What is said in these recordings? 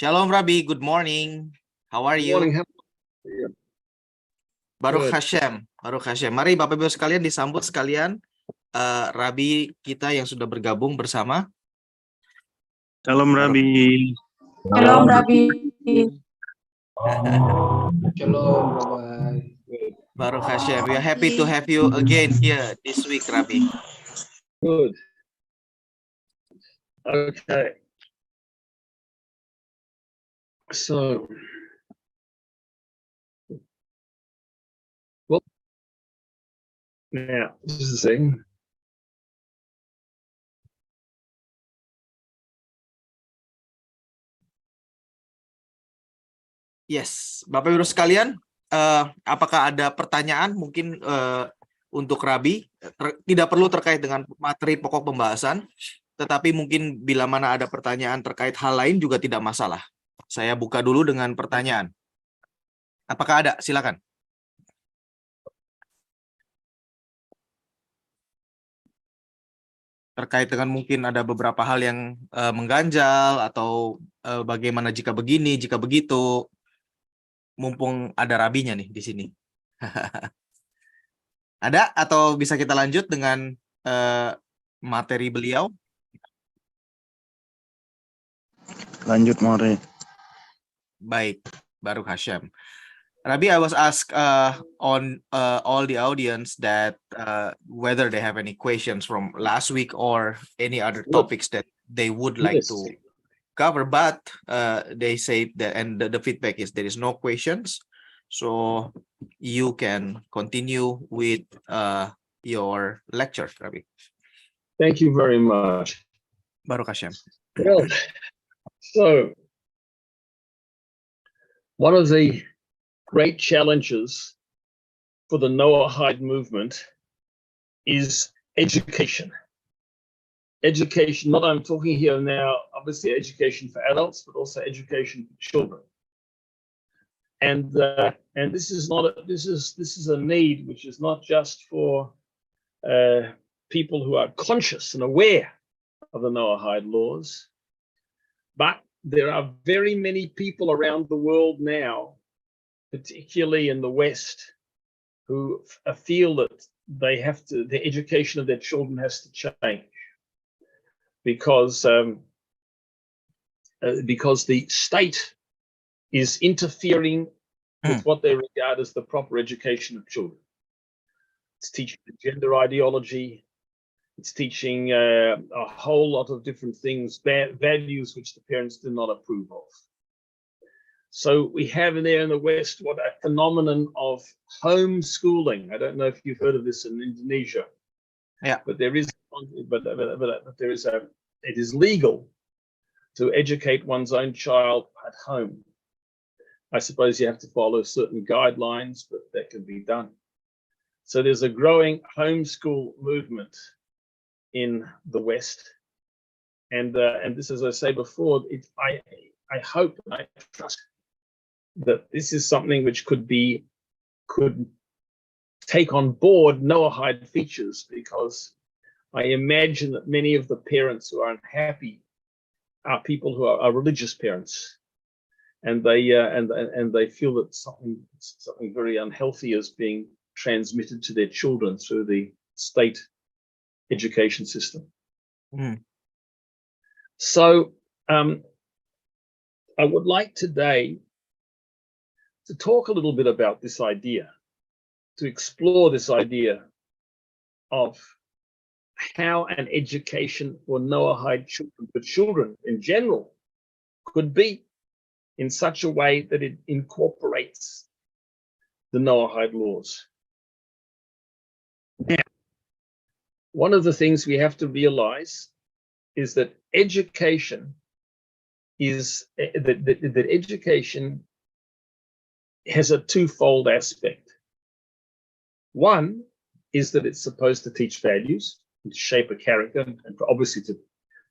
Shalom Rabbi, good morning. How are Good you? morning. How are you? Baruch Good. Hashem, Baruch Hashem. Mari Bapak Ibu sekalian disambut sekalian Rabbi kita yang sudah bergabung bersama. Shalom Rabbi. Shalom Rabbi. Shalom, Rabbi. Good. Baruch Hashem. We are happy to have you again here this week, Rabbi. Good. Okay. So, well, now, just a second. Yes, Bapak Ibu sekalian, apakah ada pertanyaan mungkin untuk Rabbi? Tidak perlu terkait dengan materi pokok pembahasan, tetapi mungkin bila mana ada pertanyaan terkait hal lain juga tidak masalah. Saya buka dulu dengan pertanyaan. Apakah ada? Silakan. Terkait dengan mungkin ada beberapa hal yang mengganjal atau bagaimana jika begini, jika begitu. Mumpung ada Rabinya nih di sini. Ada atau bisa kita lanjut dengan materi beliau? Lanjut Mare. Baik, Baruch Hashem. Rabbi, I was asked on all the audience that whether they have any questions from last week or any other topics that they would like to cover, but they say that, and the feedback is there is no questions, so you can continue with your lecture, Rabbi. Thank you very much. Baruch Hashem. Well, so one of the great challenges for the Noahide movement is education. Education, not I'm talking here now, obviously education for adults, but also education for children. And this is a need which is not just for people who are conscious and aware of the Noahide laws, but there are very many people around the world now, particularly in the West, who feel that they have to, the education of their children has to change. Because the state is interfering with what they regard as the proper education of children. It's teaching the gender ideology. It's teaching a whole lot of different things, values which the parents do not approve of. So we have in there in the West what a phenomenon of homeschooling. I don't know if you've heard of this in Indonesia. Yeah, but there is, it is legal to educate one's own child at home. I suppose you have to follow certain guidelines, but that can be done. So there's a growing homeschool movement in the West, and this, as I say before, I hope and I trust that this is something which could take on board Noahide features, because I imagine that many of the parents who are unhappy are people who are religious parents, and they feel that something very unhealthy is being transmitted to their children through the state education system. So I would like today to talk a little bit about this idea, to explore this idea of how an education for Noahide children, but children in general, could be in such a way that it incorporates the Noahide laws. Now, one of the things we have to realize is that education is that education has a twofold aspect. One is that it's supposed to teach values, to shape a character, and obviously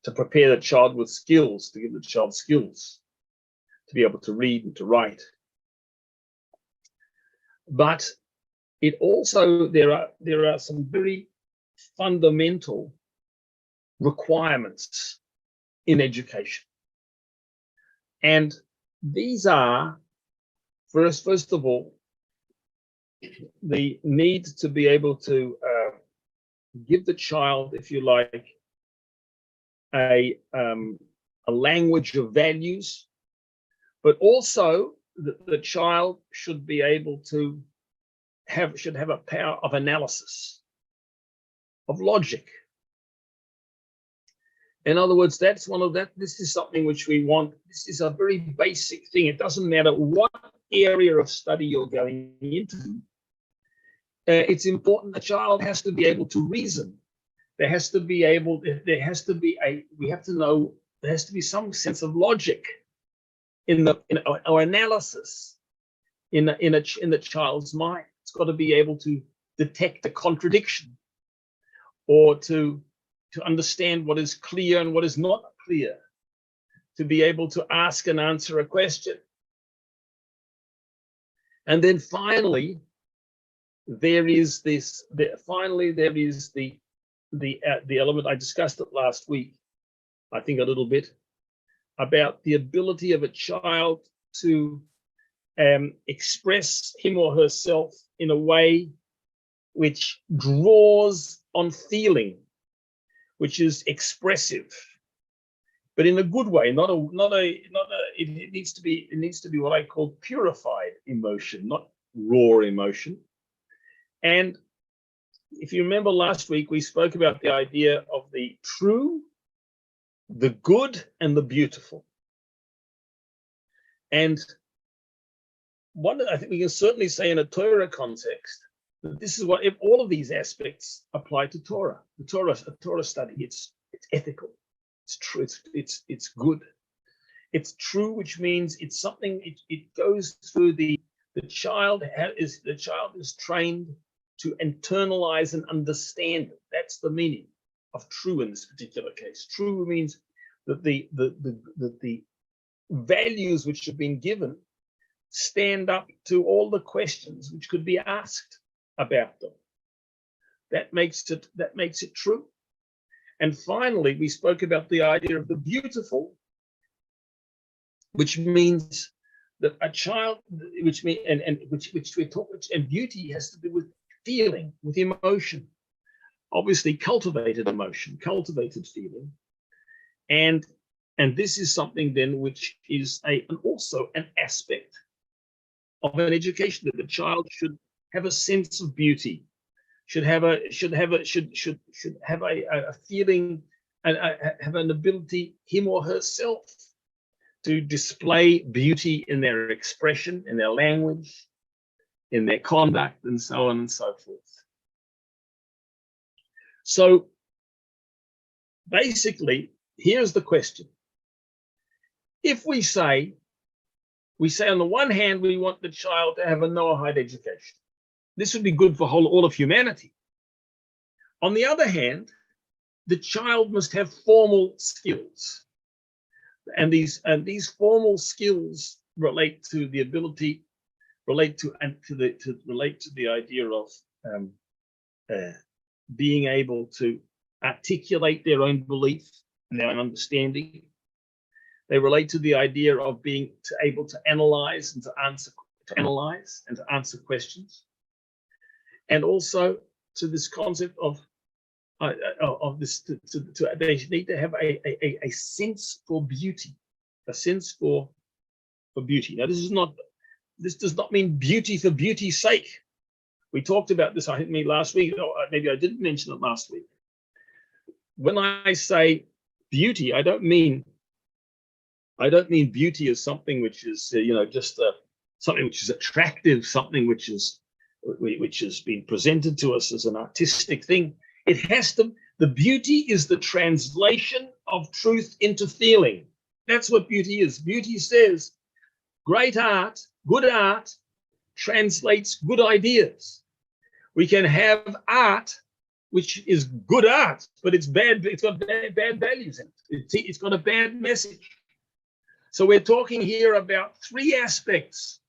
to prepare the child with skills, to give the child skills to be able to read and to write. But it also, there are some very fundamental requirements in education. And these are, first of all, the need to be able to give the child, if you like, a language of values, but also the child should be able to should have a power of analysis, of logic. In other words, that's one of that. This is something which we want. This is a very basic thing. It doesn't matter what area of study you're going into. It's important the child has to be able to reason. There has to be some sense of logic in our analysis in the child's mind. It's got to be able to detect a contradiction, or to understand what is clear and what is not clear, to be able to ask and answer a question. And then finally, there is the element, I discussed it last week, I think a little bit, about the ability of a child to express him or herself in a way which draws on feeling, which is expressive, but in a good way. It needs to be what I call purified emotion, not raw emotion. And if you remember last week, we spoke about the idea of the true, the good, and the beautiful. And I think we can certainly say in a Torah context that this is what, if all of these aspects apply to Torah. A Torah study, it's ethical, it's true, it's good, it's true, which means it's something. It goes through the child is trained to internalize and understand it. That's the meaning of true in this particular case. True means that the values which have been given stand up to all the questions which could be asked about them. That makes it true. And finally, we spoke about the idea of the beautiful, which means that a child, and beauty has to do with feeling, with emotion, obviously cultivated emotion, cultivated feeling, and this is something then which is also an aspect of an education, that the child should have a sense of beauty, should have a feeling, and have an ability, him or herself, to display beauty in their expression, in their language, in their conduct, and so on and so forth. So basically, here's the question. If we say on the one hand, we want the child to have a Noahide education. This would be good for all of humanity. On the other hand, the child must have formal skills. And these formal skills relate to the ability, relate to the idea of being able to articulate their own belief and their own understanding. They relate to the idea of being able to analyze and to answer questions, and also to this concept of this. They need to have a sense for beauty, a sense for beauty. Now, this does not mean beauty for beauty's sake. We talked about this, I think, last week, or maybe I didn't mention it last week. When I say beauty, I don't mean beauty as something which is, just something which is attractive, something which has been presented to us as an artistic thing. The beauty is the translation of truth into feeling. That's what beauty is. Beauty says, great art, good art, translates good ideas. We can have art which is good art, but it's bad. It's got bad values in it. It's got a bad message. So we're talking here about three aspects.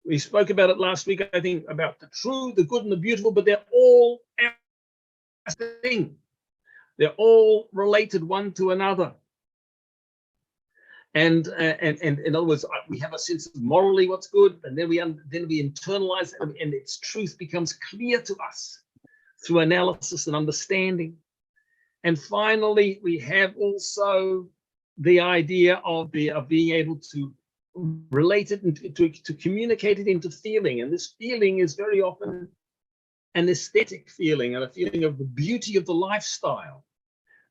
We spoke about it last week, I think, about the true, the good, and the beautiful, but they're all a thing. They're all related one to another. And in other words, we have a sense of morally what's good, and then we internalize it, and its truth becomes clear to us through analysis and understanding. And finally, we have also the idea of being able to relate it and to communicate it into feeling. And this feeling is very often an aesthetic feeling, and a feeling of the beauty of the lifestyle,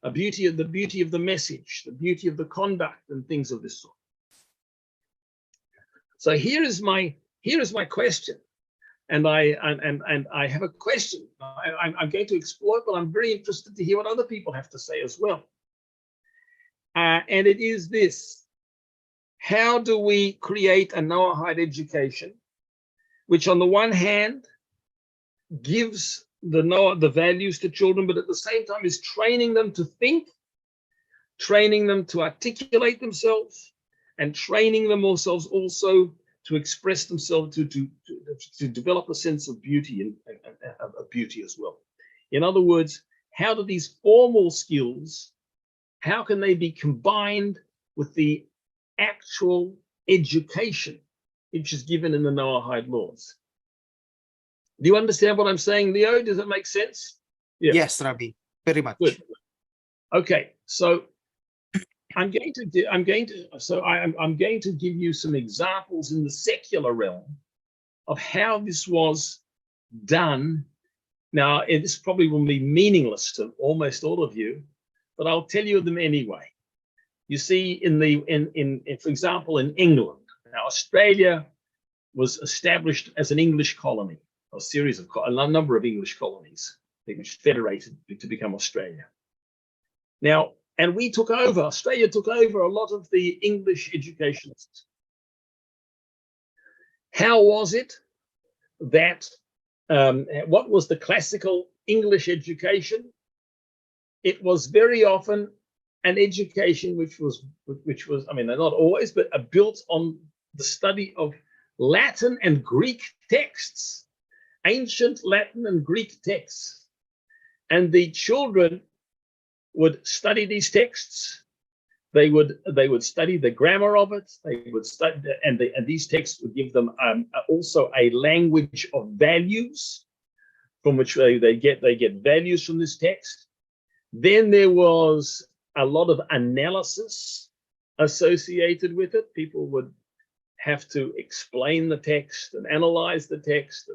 the beauty of the message, the beauty of the conduct, and things of this sort. So here is my question, and I have a question. I'm going to explore it, but I'm very interested to hear what other people have to say as well. And it is this: how do we create a Noahide education, which on the one hand gives the values to children, but at the same time is training them to think, training them to articulate themselves, and training them themselves also to express themselves, to develop a sense of beauty and of beauty as well. In other words, how do these formal skills, how can they be combined with the actual education which is given in the Noahide laws? Do you understand what I'm saying, Leo? Does it make sense? Yeah. Yes, Rabbi, very much. Good. Okay, so I'm going to give you some examples in the secular realm of how this was done. Now, this probably will be meaningless to almost all of you, but I'll tell you them anyway. You see, for example, in England, now Australia was established as an English colony, a number of English colonies, which federated to become Australia. Now, and Australia took over a lot of the English education system. How was it that, what was the classical English education? It was very often an education which was, I mean, not always, but built on the study of Latin and Greek texts, ancient Latin and Greek texts. And the children would study these texts. They would study the grammar of it. They would study, and these texts would give them also a language of values, from which they get values from this text. Then there was a lot of analysis associated with it. People would have to explain the text and analyze the text,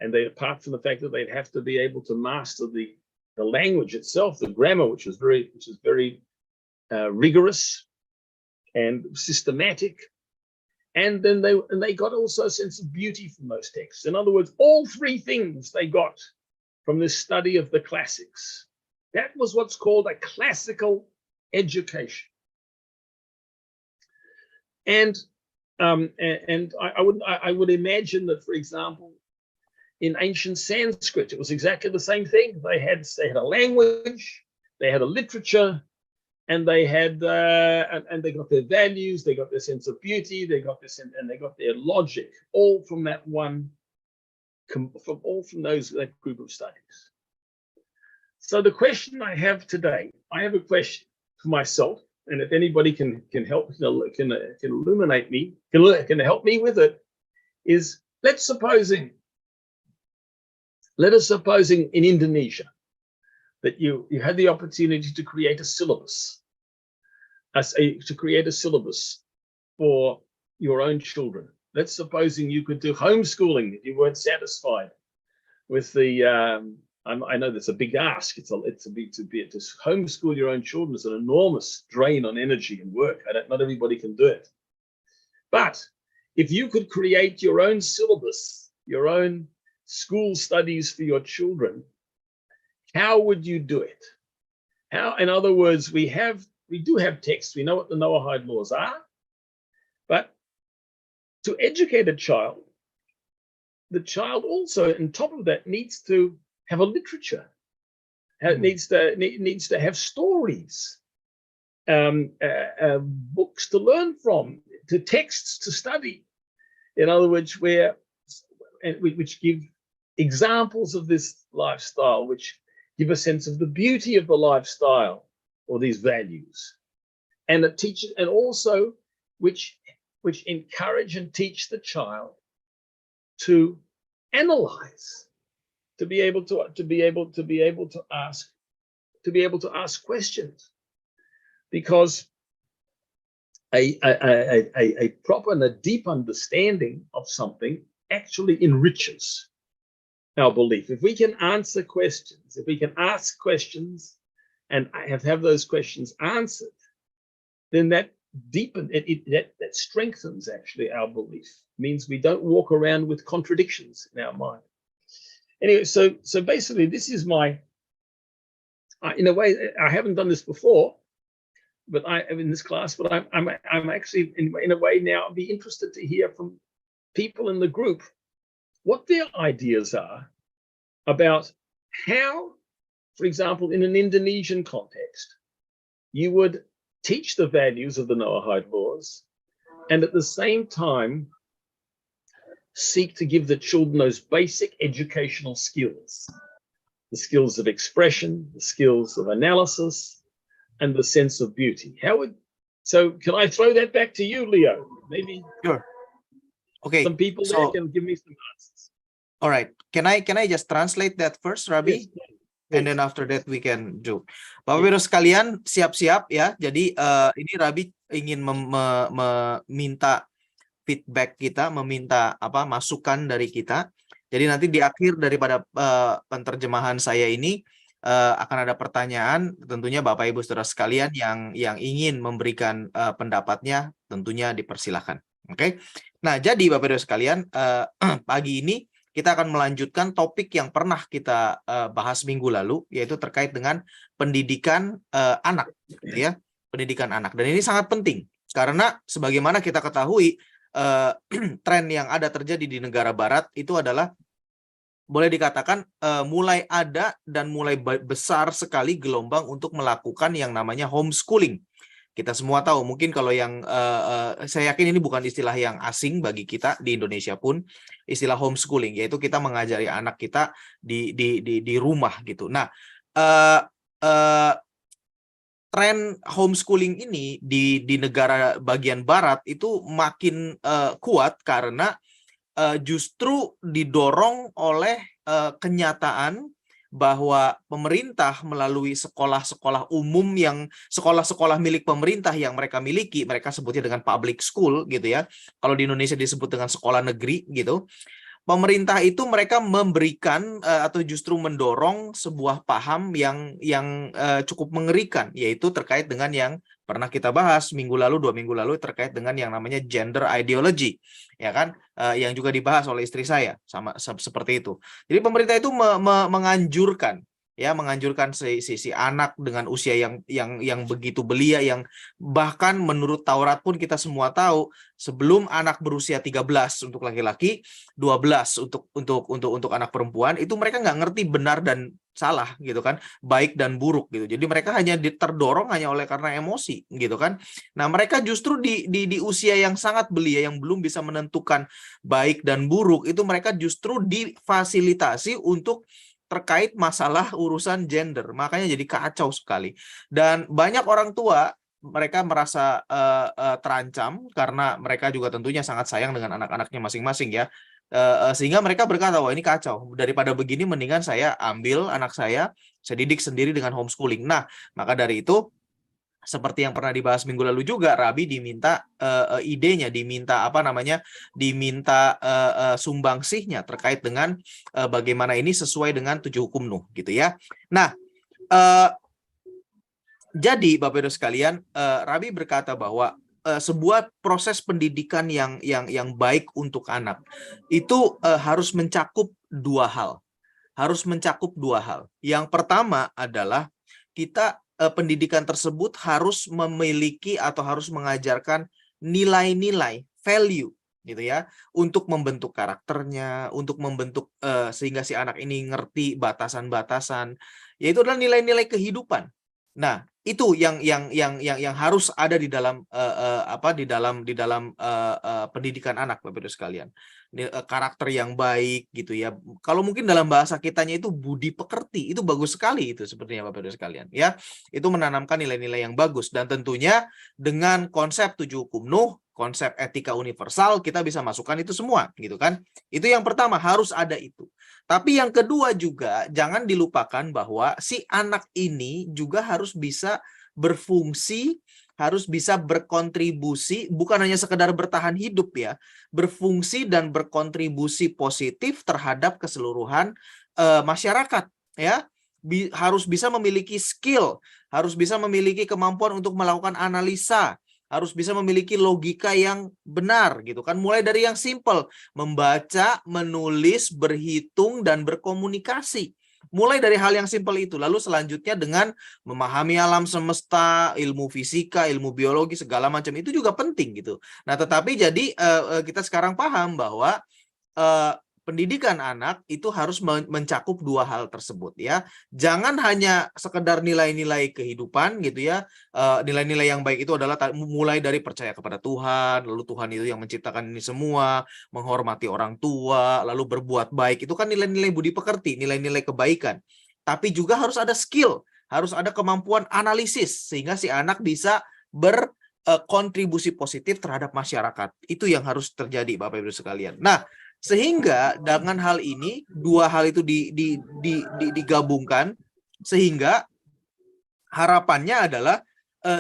and they, apart from the fact that they'd have to be able to master the language itself, the grammar, which is very rigorous and systematic, and then they got also a sense of beauty from those texts. In other words, all three things they got from this study of the classics. That was what's called a classical education. And I would imagine that, for example, in ancient Sanskrit, it was exactly the same thing. They had a language, they had a literature, and they had and they got their values, they got their sense of beauty, they got this, and they got their logic, all from that that group of studies. So the question I have today, I have a question for myself, and if anybody can help, can illuminate me, can help me with it, is let us supposing in Indonesia that you had the opportunity to create a syllabus, for your own children. Let's supposing you could do homeschooling, that you weren't satisfied with the. I know that's a big ask. To homeschool your own children is an enormous drain on energy and work. Not everybody can do it. But if you could create your own syllabus, your own school studies for your children, how would you do it? How, in other words, we do have texts. We know what the Noahide laws are, but to educate a child, the child also, on top of that, needs to have a literature. It needs to have stories, books to learn from, to texts to study. In other words, which give examples of this lifestyle, which give a sense of the beauty of the lifestyle or these values. and it teaches, and also which encourage and teach the child to analyze, to be able to ask questions, because a proper and a deep understanding of something actually enriches our belief. If we can answer questions, if we can ask questions and have those questions answered, then that that strengthens actually our belief. It means we don't walk around with contradictions in our mind. Anyway, so basically, this is my, in a way, I haven't done this before, but I am in this class. But I'm actually in a way now be interested to hear from people in the group what their ideas are about how, for example, in an Indonesian context, you would teach the values of the Noahide laws, and at the same time seek to give the children those basic educational skills, the skills of expression, the skills of analysis, and the sense of beauty. So can I throw that back to you, Leo? Maybe Sure. Okay. some people there can give me some answers. All right. Can I just translate that first, Rabbi? Yes, And then after that we can do. Bapak Ibu sekalian, siap-siap ya. Jadi ini Rabbi ingin meminta feedback kita, meminta masukan dari kita. Jadi nanti di akhir daripada penterjemahan saya ini akan ada pertanyaan. Tentunya Bapak Ibu Saudara sekalian yang ingin memberikan pendapatnya tentunya dipersilahkan. Oke. Nah, jadi Bapak Ibu sekalian, pagi ini kita akan melanjutkan topik yang pernah kita bahas minggu lalu, yaitu terkait dengan pendidikan anak, ya, pendidikan anak. Dan ini sangat penting karena sebagaimana kita ketahui, tren yang ada terjadi di negara Barat itu adalah boleh dikatakan mulai ada dan mulai besar sekali gelombang untuk melakukan yang namanya homeschooling. Kita semua tahu, mungkin kalau yang saya yakin ini bukan istilah yang asing bagi kita di Indonesia pun, istilah homeschooling, yaitu kita mengajari anak kita di rumah gitu. Nah, tren homeschooling ini di negara bagian barat itu makin kuat karena justru didorong oleh kenyataan bahwa pemerintah melalui sekolah-sekolah umum sekolah-sekolah milik pemerintah yang mereka miliki, mereka sebutnya dengan public school gitu ya. Kalau di Indonesia disebut dengan sekolah negeri gitu. Pemerintah itu mereka memberikan atau justru mendorong sebuah paham yang cukup mengerikan, yaitu terkait dengan yang pernah kita bahas minggu lalu, 2 minggu lalu, terkait dengan yang namanya gender ideology, ya kan, yang juga dibahas oleh istri saya seperti itu. Jadi pemerintah itu menganjurkan si anak dengan usia yang begitu belia, yang bahkan menurut Taurat pun kita semua tahu, sebelum anak berusia 13 untuk laki-laki, 12 untuk anak perempuan, itu mereka nggak ngerti benar dan salah gitu kan, baik dan buruk gitu. Jadi mereka hanya terdorong hanya oleh karena emosi gitu kan. Nah, mereka justru di usia yang sangat belia, yang belum bisa menentukan baik dan buruk, itu mereka justru difasilitasi untuk terkait masalah urusan gender. Makanya jadi kacau sekali. Dan banyak orang tua mereka merasa terancam karena mereka juga tentunya sangat sayang dengan anak-anaknya masing-masing ya. Sehingga mereka berkata, wah ini kacau, daripada begini mendingan saya ambil anak saya didik sendiri dengan homeschooling. Nah, maka dari itu, seperti yang pernah dibahas minggu lalu juga, Rabi diminta idenya, diminta sumbangsihnya terkait dengan bagaimana ini sesuai dengan 7 hukum Nuh gitu ya. Nah, jadi Bapak Ibu sekalian, Rabi berkata bahwa sebuah proses pendidikan yang baik untuk anak itu harus mencakup 2 hal. Harus mencakup 2 hal. Yang pertama adalah kita pendidikan tersebut harus memiliki atau harus mengajarkan nilai-nilai, value gitu ya, untuk membentuk karakternya, untuk membentuk sehingga si anak ini ngerti batasan-batasan, yaitu adalah nilai-nilai kehidupan. Nah, itu yang harus ada di dalam pendidikan anak, Bapak Ibu sekalian. Karakter yang baik gitu ya. Kalau mungkin dalam bahasa kitanya itu budi pekerti, itu bagus sekali itu sepertinya Bapak Ibu sekalian ya. Itu menanamkan nilai-nilai yang bagus dan tentunya dengan konsep 7 hukum Nuh, konsep etika universal kita bisa masukkan itu semua gitu kan. Itu yang pertama harus ada itu. Tapi yang kedua juga jangan dilupakan bahwa si anak ini juga harus bisa berfungsi, harus bisa berkontribusi, bukan hanya sekedar bertahan hidup ya, berfungsi dan berkontribusi positif terhadap keseluruhan masyarakat ya. Harus bisa memiliki skill, harus bisa memiliki kemampuan untuk melakukan analisa, harus bisa memiliki logika yang benar gitu kan, mulai dari yang simple, membaca, menulis, berhitung, dan berkomunikasi. Mulai dari hal yang simpel itu. Lalu selanjutnya dengan memahami alam semesta, ilmu fisika, ilmu biologi, segala macam itu juga penting gitu. Nah, tetapi jadi kita sekarang paham bahwa pendidikan anak itu harus mencakup dua hal tersebut ya. Jangan hanya sekedar nilai-nilai kehidupan gitu ya. Nilai-nilai yang baik itu adalah mulai dari percaya kepada Tuhan, lalu Tuhan itu yang menciptakan ini semua, menghormati orang tua, lalu berbuat baik. Itu kan nilai-nilai budi pekerti, nilai-nilai kebaikan. Tapi juga harus ada skill, harus ada kemampuan analisis sehingga si anak bisa berkontribusi positif terhadap masyarakat. Itu yang harus terjadi Bapak Ibu sekalian. Nah, sehingga dengan hal ini dua hal itu digabungkan sehingga harapannya adalah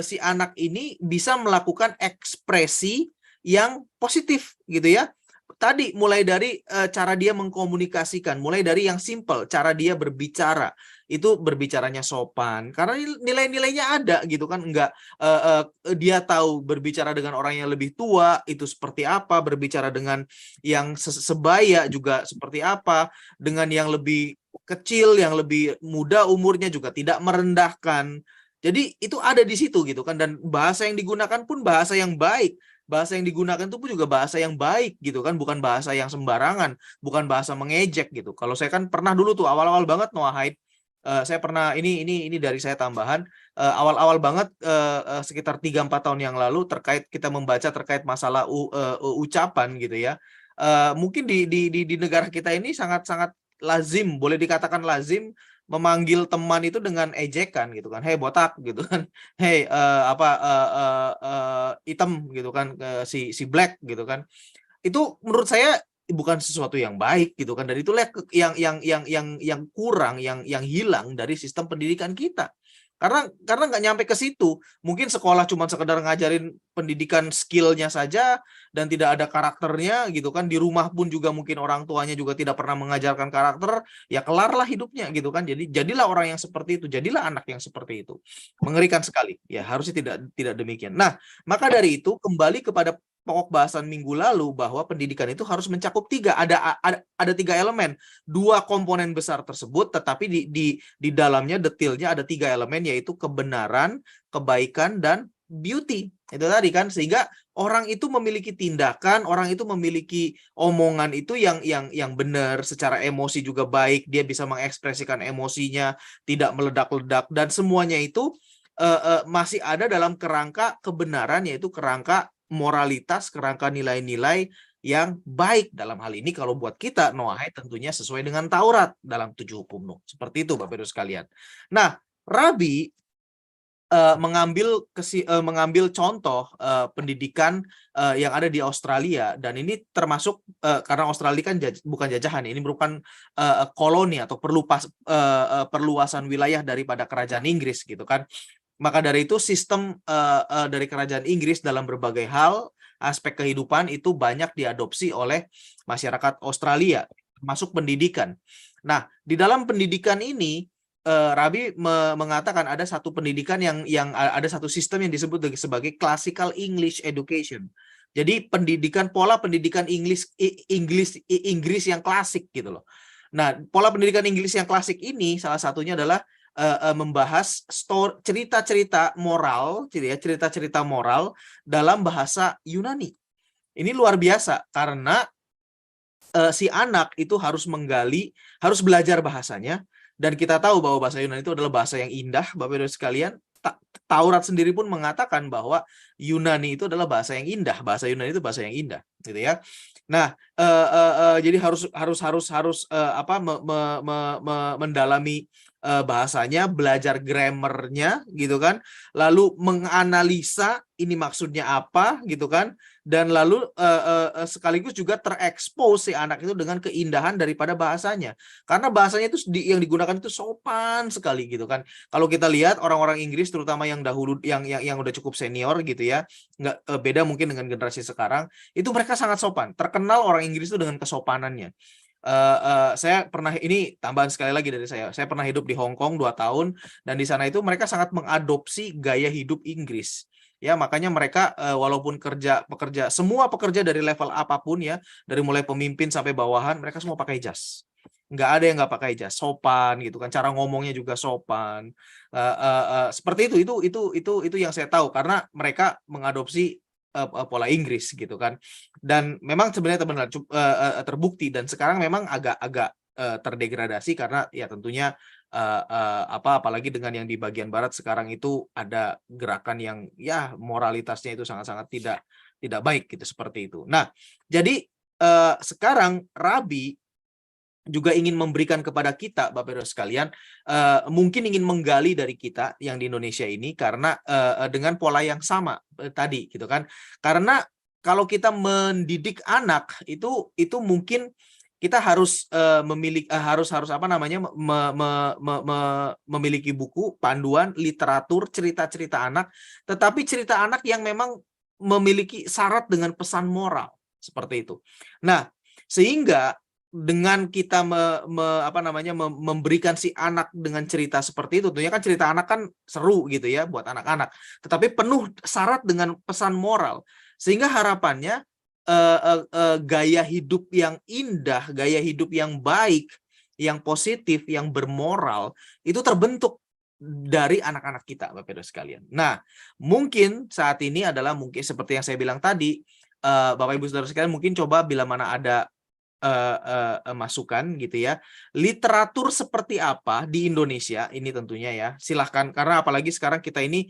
si anak ini bisa melakukan ekspresi yang positif gitu ya. Tadi mulai dari cara dia mengkomunikasikan, mulai dari yang simple, cara dia berbicara. Itu berbicaranya sopan karena nilai-nilainya ada gitu kan, enggak dia tahu berbicara dengan orang yang lebih tua itu seperti apa, berbicara dengan yang sebaya juga seperti apa, dengan yang lebih kecil, yang lebih muda umurnya juga tidak merendahkan. Jadi itu ada di situ gitu kan, dan bahasa yang digunakan pun bahasa yang baik. Bahasa yang digunakan itu pun juga bahasa yang baik gitu kan, bukan bahasa yang sembarangan, bukan bahasa mengejek gitu. Kalau saya kan pernah dulu tuh awal-awal banget Noahide, saya pernah ini dari saya tambahan, awal-awal banget sekitar 3-4 tahun yang lalu terkait kita membaca terkait masalah ucapan gitu ya. Mungkin di negara kita ini sangat-sangat lazim, boleh dikatakan lazim memanggil teman itu dengan ejekan gitu kan, hey botak gitu kan, hey hitam gitu kan, si black gitu kan. Itu menurut saya bukan sesuatu yang baik gitu kan, dan itulah yang kurang, yang hilang dari sistem pendidikan kita. Karena nggak nyampe ke situ. Mungkin sekolah cuma sekedar ngajarin pendidikan skillnya saja dan tidak ada karakternya gitu kan. Di rumah pun juga mungkin orang tuanya juga tidak pernah mengajarkan karakter, ya kelarlah hidupnya gitu kan. Jadi jadilah orang yang seperti itu, jadilah anak yang seperti itu. Mengerikan sekali. Ya harusnya tidak demikian. Nah, maka dari itu kembali kepada pokok bahasan minggu lalu bahwa pendidikan itu harus mencakup tiga, ada 3 elemen, 2 komponen besar tersebut, tetapi di dalamnya detailnya ada 3 elemen, yaitu kebenaran, kebaikan, dan beauty. Itu tadi kan, sehingga orang itu memiliki tindakan, orang itu memiliki omongan itu yang benar, secara emosi juga baik, dia bisa mengekspresikan emosinya, tidak meledak-ledak, dan semuanya itu masih ada dalam kerangka kebenaran, yaitu kerangka moralitas, kerangka nilai-nilai yang baik. Dalam hal ini kalau buat kita Noahide tentunya sesuai dengan Taurat dalam 7 hukum Nuh. Seperti itu Bapak Ibu sekalian. Nah, Rabi mengambil contoh pendidikan yang ada di Australia, dan ini termasuk karena Australia kan bukan jajahan, ini merupakan koloni atau perluasan wilayah daripada kerajaan Inggris gitu kan. Maka dari itu sistem dari kerajaan Inggris dalam berbagai hal, aspek kehidupan itu banyak diadopsi oleh masyarakat Australia, termasuk pendidikan. Nah, di dalam pendidikan ini, Rabi mengatakan ada satu pendidikan yang ada satu sistem yang disebut sebagai classical English education. Jadi pola pendidikan Inggris yang klasik gitu loh. Nah, pola pendidikan Inggris yang klasik ini salah satunya adalah membahas cerita-cerita moral, cerita-cerita moral dalam bahasa Yunani. Ini luar biasa karena si anak itu harus belajar bahasanya, Dan kita tahu bahwa bahasa Yunani itu adalah bahasa yang indah, Bapak Ibu sekalian. Taurat sendiri pun mengatakan bahwa Yunani itu adalah bahasa yang indah, bahasa Yunani itu bahasa yang indah, gitu ya. Nah, jadi harus mendalami bahasanya, belajar grammarnya, gitu kan. Lalu menganalisa ini maksudnya apa, gitu kan. Dan lalu sekaligus juga terekspos si anak itu dengan keindahan daripada bahasanya. Karena bahasanya itu yang digunakan itu sopan sekali, gitu kan. Kalau kita lihat orang-orang Inggris terutama yang dahulu yang udah cukup senior gitu ya, nggak beda mungkin dengan generasi sekarang, itu mereka sangat sopan. Terkenal orang Inggris itu dengan kesopanannya. Saya pernah, ini tambahan sekali lagi dari saya pernah hidup di Hong Kong 2 tahun, dan di sana itu mereka sangat mengadopsi gaya hidup Inggris. Ya, makanya mereka walaupun pekerja semua pekerja dari level apapun ya, dari mulai pemimpin sampai bawahan, mereka semua pakai jas. Nggak ada yang nggak pakai jas, sopan gitu kan, cara ngomongnya juga sopan. Seperti itu yang saya tahu karena mereka mengadopsi pola Inggris gitu kan. Dan memang sebenarnya benar terbukti, dan sekarang memang agak terdegradasi karena ya tentunya apalagi dengan yang di bagian barat sekarang itu ada gerakan yang ya moralitasnya itu sangat-sangat tidak baik gitu, seperti itu. Nah, jadi sekarang Rabi juga ingin memberikan kepada kita, Bapak Ibu sekalian, mungkin ingin menggali dari kita yang di Indonesia ini karena dengan pola yang sama tadi gitu kan. Karena kalau kita mendidik anak itu mungkin kita harus memiliki buku panduan literatur cerita-cerita anak, tetapi cerita anak yang memang memiliki syarat dengan pesan moral seperti itu. Nah, sehingga dengan kita memberikan si anak dengan cerita seperti itu, tentunya kan cerita anak kan seru gitu ya buat anak-anak, tetapi penuh syarat dengan pesan moral, sehingga harapannya gaya hidup yang indah, gaya hidup yang baik, yang positif, yang bermoral itu terbentuk dari anak-anak kita, Bapak Ibu sekalian. Nah, mungkin saat ini adalah mungkin seperti yang saya bilang tadi, Bapak Ibu Saudara sekalian, mungkin coba bila mana ada masukan gitu ya, literatur seperti apa di Indonesia ini tentunya ya, silahkan, karena apalagi sekarang kita ini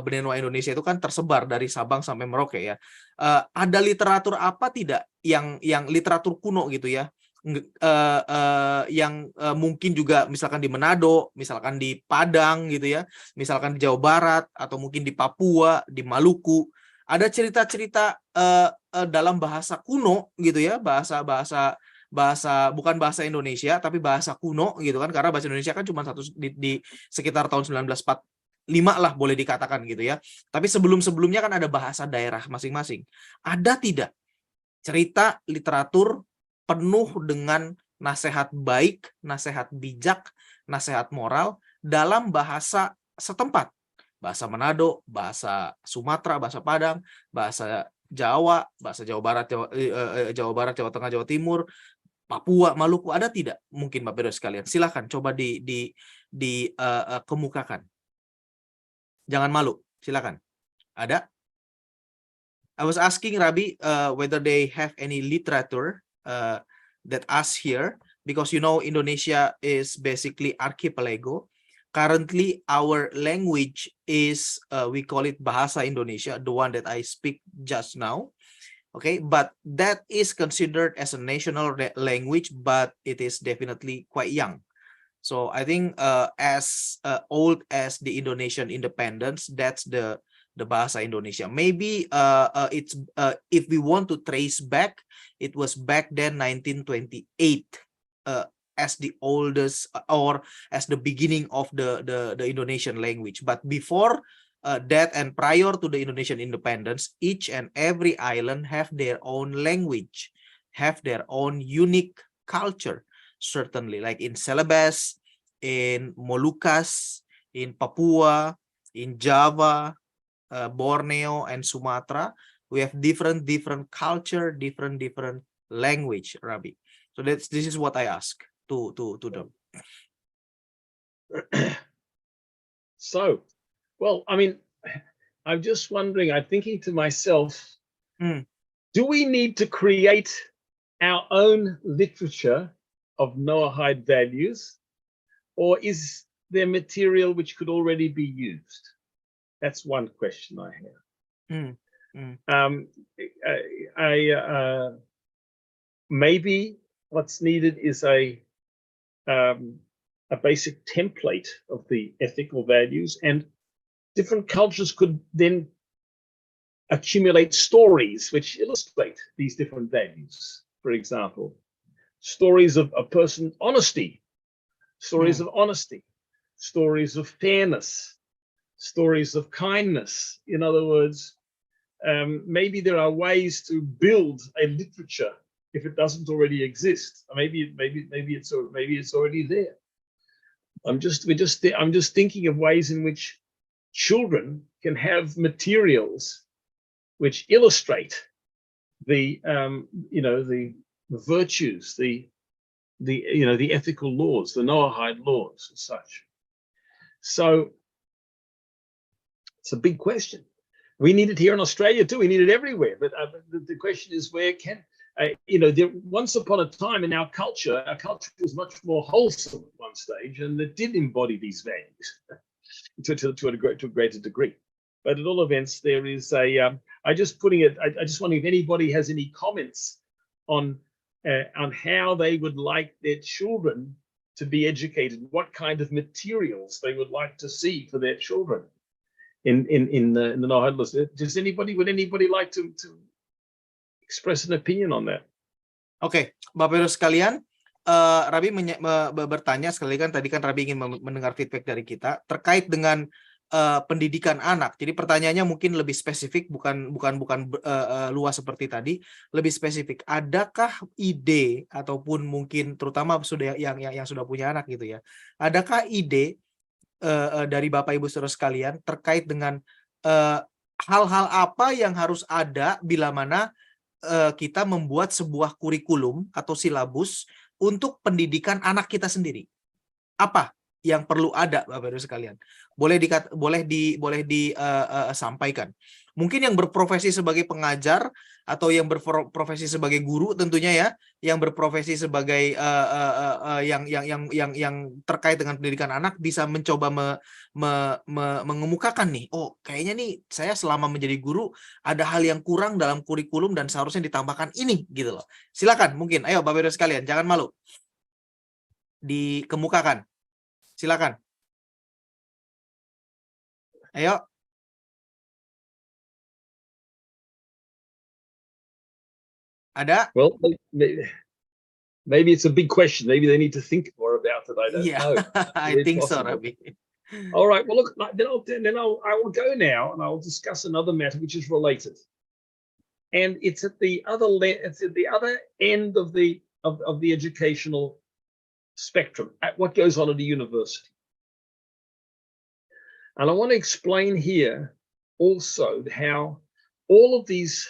benua Indonesia itu kan tersebar dari Sabang sampai Merauke ya. Ada literatur apa tidak yang literatur kuno gitu ya, yang mungkin juga misalkan di Manado, misalkan di Padang gitu ya, misalkan di Jawa Barat, atau mungkin di Papua, di Maluku, ada cerita-cerita dalam bahasa kuno gitu ya, bahasa bukan bahasa Indonesia tapi bahasa kuno gitu kan, karena bahasa Indonesia kan cuma satu di sekitar tahun 1945 lah boleh dikatakan gitu ya. Tapi sebelum-sebelumnya kan ada bahasa daerah masing-masing. Ada tidak cerita literatur penuh dengan nasihat baik, nasihat bijak, nasihat moral dalam bahasa setempat? Bahasa Manado, bahasa Sumatera, bahasa Padang, bahasa Jawa, bahasa Jawa Barat, Jawa Barat, Jawa Tengah, Jawa Timur, Papua, Maluku, ada tidak? Mungkin Bapak Ibu sekalian, silakan coba kemukakan. Jangan malu, silakan. Ada? I was asking Rabi whether they have any literature that us here, because you know Indonesia is basically archipelago. Currently, our language is, we call it Bahasa Indonesia, the one that I speak just now. Okay, but that is considered as a national language, but it is definitely quite young. So I think as old as the Indonesian independence, that's the Bahasa Indonesia. Maybe it's if we want to trace back, it was back then 1928. As the oldest or as the beginning of the Indonesian language. But before that and prior to the Indonesian independence, each and every island have their own language, have their own unique culture, certainly, like in Celebes, in Molucas, in Papua, in Java, Borneo, and Sumatra. We have different culture, different language, Rabi. So this is what I ask to them. So, well, I mean, I'm just wondering, I'm thinking to myself, do we need to create our own literature of Noahide values? or is there material which could already be used? That's one question I have. Maybe what's needed is a basic template of the ethical values, and different cultures could then accumulate stories which illustrate these different values. For example, stories of a person's honesty, stories of honesty, stories of fairness, stories of kindness. In other words, maybe there are ways to build a literature if it doesn't already exist. Maybe it's already there. I'm just thinking of ways in which children can have materials which illustrate the virtues, the ethical laws, the Noahide laws, and such. So it's a big question. We need it here in Australia too. We need it everywhere. But the question is, where can once upon a time in our culture was much more wholesome at one stage, and it did embody these values to a greater degree. But at all events, there is I just wondering if anybody has any comments on how they would like their children to be educated, what kind of materials they would like to see for their children in the Noahide laws. Would anybody like to express an opinion on that? Oke, Bapak Ibu sekalian, Rabi bertanya sekali kan tadi kan Rabi ingin mendengar feedback dari kita terkait dengan pendidikan anak. Jadi pertanyaannya mungkin lebih spesifik, bukan luas seperti tadi, lebih spesifik. Adakah ide ataupun mungkin terutama sudah yang sudah punya anak gitu ya. Adakah ide dari Bapak Ibu Saudara sekalian terkait dengan hal-hal apa yang harus ada bila mana kita membuat sebuah kurikulum atau silabus untuk pendidikan anak kita sendiri? Apa yang perlu ada, Bapak Ibu sekalian? Boleh disampaikan. Mungkin yang berprofesi sebagai pengajar atau yang berprofesi sebagai guru tentunya ya, yang berprofesi sebagai yang terkait dengan pendidikan anak bisa mencoba mengemukakan nih, oh kayaknya nih saya selama menjadi guru ada hal yang kurang dalam kurikulum dan seharusnya ditambahkan ini gitu loh. Silakan mungkin, ayo Bapak Ibu sekalian, jangan malu. Dikemukakan. Silakan. Ayo. Ada? Well, maybe it's a big question. Maybe they need to think more about it. I don't know. I think so, Rabbi. All right. Well, look. Then I will go now, and I will discuss another matter which is related, and it's at the other end of the educational spectrum. At what goes on at a university, and I want to explain here also how all of these,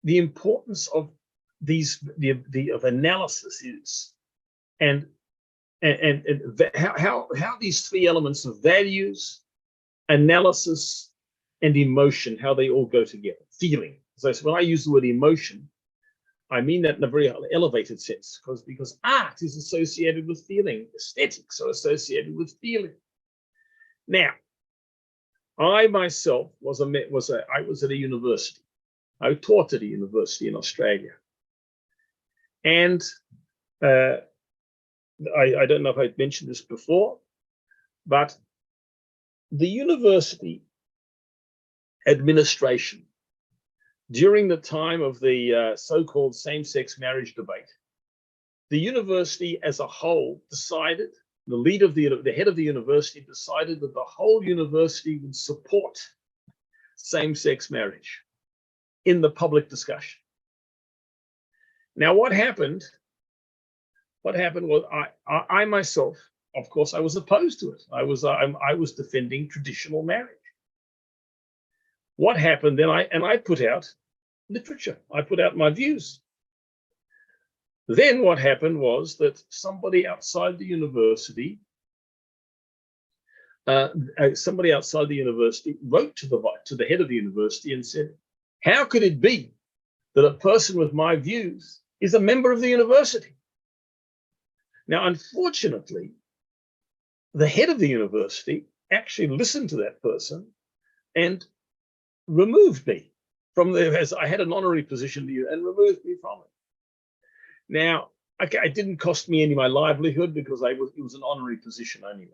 the importance of these of analysis is, and how these three elements of values, analysis, and emotion, how they all go together. Feeling. So when I use the word emotion, I mean that in a very elevated sense, because art is associated with feeling, aesthetics are associated with feeling. Now, I myself was at a university. I taught at a university in Australia. And I don't know if I'd mentioned this before, but the university administration, during the time of the so-called same-sex marriage debate, the university as a whole decided, the head of the university decided that the whole university would support same-sex marriage in the public discussion. Now, what happened was I myself, of course, I was opposed to it. I was defending traditional marriage. What happened then? I put out literature. I put out my views. Then what happened was that somebody outside the university, wrote to the head of the university and said, "How could it be that a person with my views is a member of the university?" Now, unfortunately, the head of the university actually listened to that person and removed me from there, as I had an honorary position and removed me from it. Now, okay, it didn't cost me any of my livelihood because it was an honorary position anyway.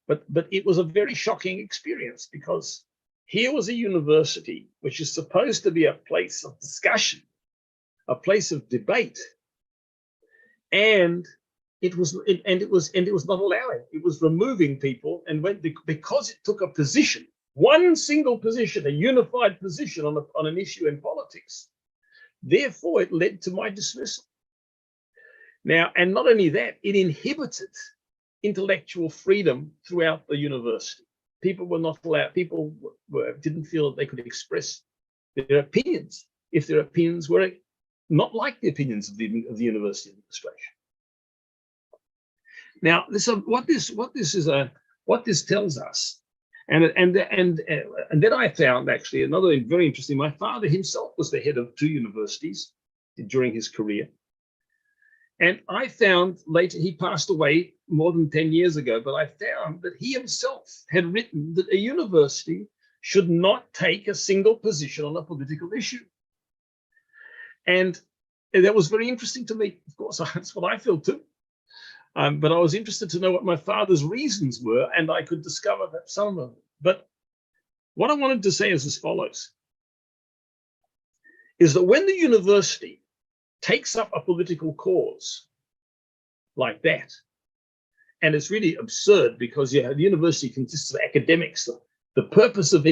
But it was a very shocking experience, because here was a university which is supposed to be a place of discussion, a place of debate, and it was not allowing. It was removing people, and because it took a position, one single position, a unified position on an issue in politics. Therefore, it led to my dismissal. Now, and not only that, it inhibited intellectual freedom throughout the university. People were not allowed. People didn't feel that they could express their opinions if their opinions were not like the opinions of the university administration. Now, what this tells us, and then I found actually another very interesting. My father himself was the head of 2 universities during his career, and I found later, he passed away more than 10 years ago, but I found that he himself had written that a university should not take a single position on a political issue. And that was very interesting to me. Of course, that's what I feel too. But I was interested to know what my father's reasons were, and I could discover that some of them. But what I wanted to say is as follows, is that when the university takes up a political cause like that, and it's really absurd, because the university consists of academics. The purpose of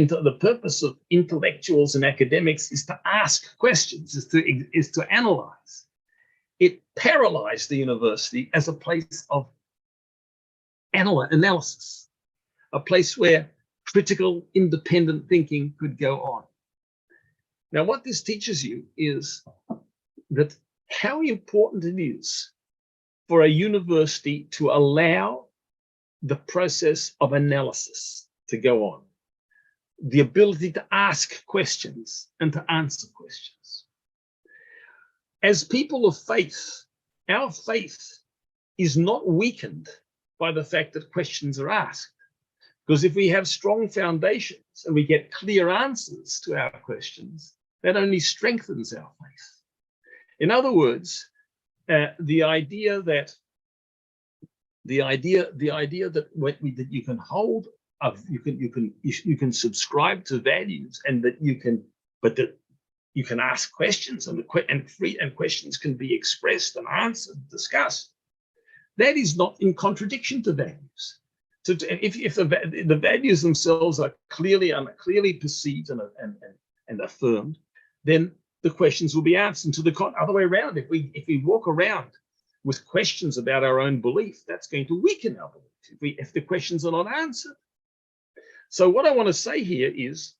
intellectuals and academics is to ask questions, is to analyze. It paralyzed the university as a place of analysis, a place where critical, independent thinking could go on. Now, what this teaches you is that how important it is for a university to allow the process of analysis to go on, the ability to ask questions and to answer questions. As people of faith, our faith is not weakened by the fact that questions are asked, because if we have strong foundations and we get clear answers to our questions, that only strengthens our faith. In other words, the idea that that you can hold of, you can subscribe to values, and that you can ask questions, and questions can be expressed and answered, discussed. That is not in contradiction to values. So if the values themselves are clearly perceived and affirmed, then the questions will be answered. And to the other way around, if we walk around with questions about our own belief, that's going to weaken our belief if the questions are not answered. So what I want to say here is,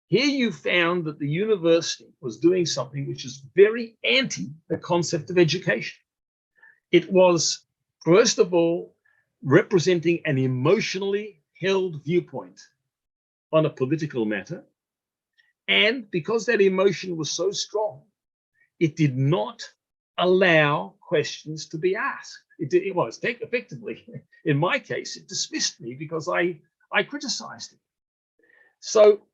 here you found that the university was doing something which is very anti the concept of education. It was, first of all, representing an emotionally held viewpoint on a political matter. And because that emotion was so strong, it did not allow questions to be asked. It was effectively, in my case, it dismissed me because I criticized it. So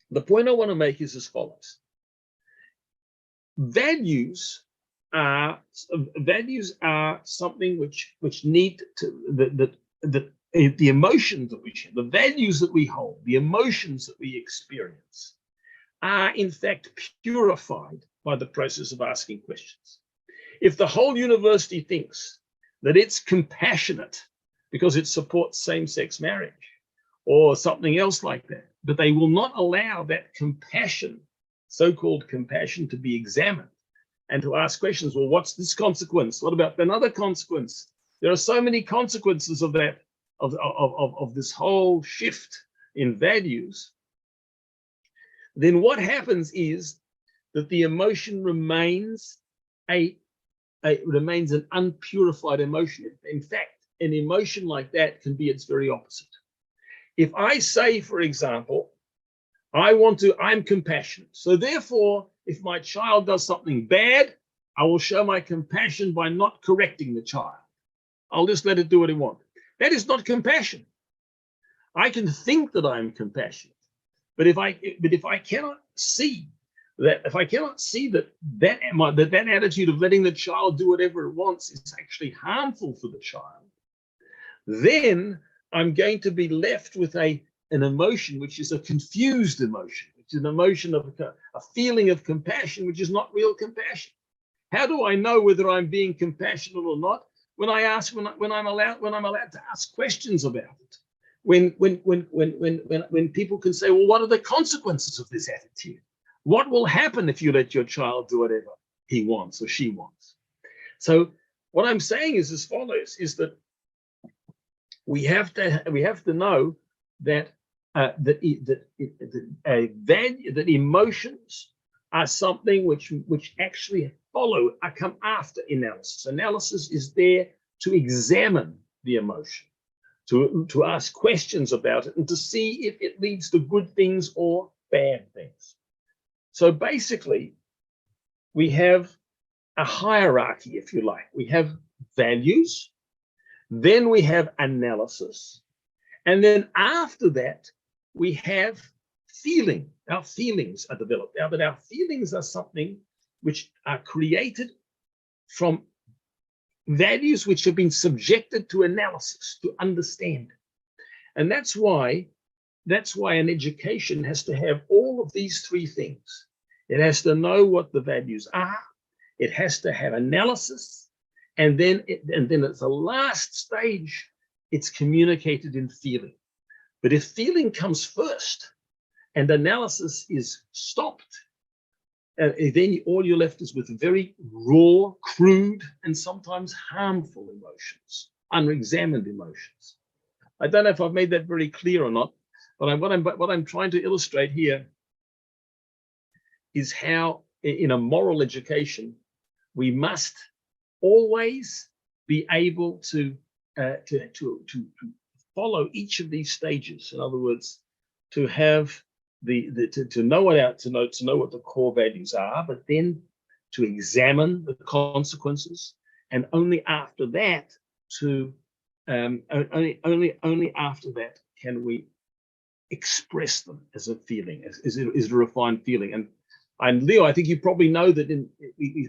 the point I want to make is as follows. Values are something which need to, the emotions that we share, the values that we hold, the emotions that we experience are in fact purified by the process of asking questions. If the whole university thinks that it's compassionate because it supports same-sex marriage or something else like that, but they will not allow that compassion, so-called compassion, to be examined and to ask questions. Well, what's this consequence? What about another consequence? There are so many consequences of that, of this whole shift in values. Then what happens is that the emotion remains an unpurified emotion. In fact, an emotion like that can be its very opposite. If I say, for example, I'm compassionate, so therefore, if my child does something bad, I will show my compassion by not correcting the child. I'll just let it do what it wants. That is not compassion. I can think that I'm compassionate, but if I cannot see that, that attitude of letting the child do whatever it wants is actually harmful for the child, then I'm going to be left with an emotion which is a confused emotion, which is an emotion of a feeling of compassion, which is not real compassion. How do I know whether I'm being compassionate or not? When I'm allowed to ask questions about it. When people can say, well, what are the consequences of this attitude? What will happen if you let your child do whatever he wants or she wants? So what I'm saying is as follows: is that we have to know that emotions are something which actually come after analysis. Analysis is there to examine the emotion, to ask questions about it, and to see if it leads to good things or bad things. So basically, we have a hierarchy, if you like. We have values, then we have analysis, and then after that, we have feeling. Our feelings are developed. But our feelings are something which are created from values which have been subjected to analysis, to understand. And that's why an education has to have all of these three things. It has to know what the values are, it has to have analysis, and then at the last stage, it's communicated in feeling. But if feeling comes first and analysis is stopped, then all you're left is with very raw, crude, and sometimes harmful emotions, unexamined emotions. I don't know if I've made that very clear or not, but what I'm trying to illustrate here is how, in a moral education, we must always be able to follow each of these stages. In other words, to have to know what the core values are, but then to examine the consequences, and only after that only after that can we express them as a feeling, as a refined feeling. And Leo, I think you probably know that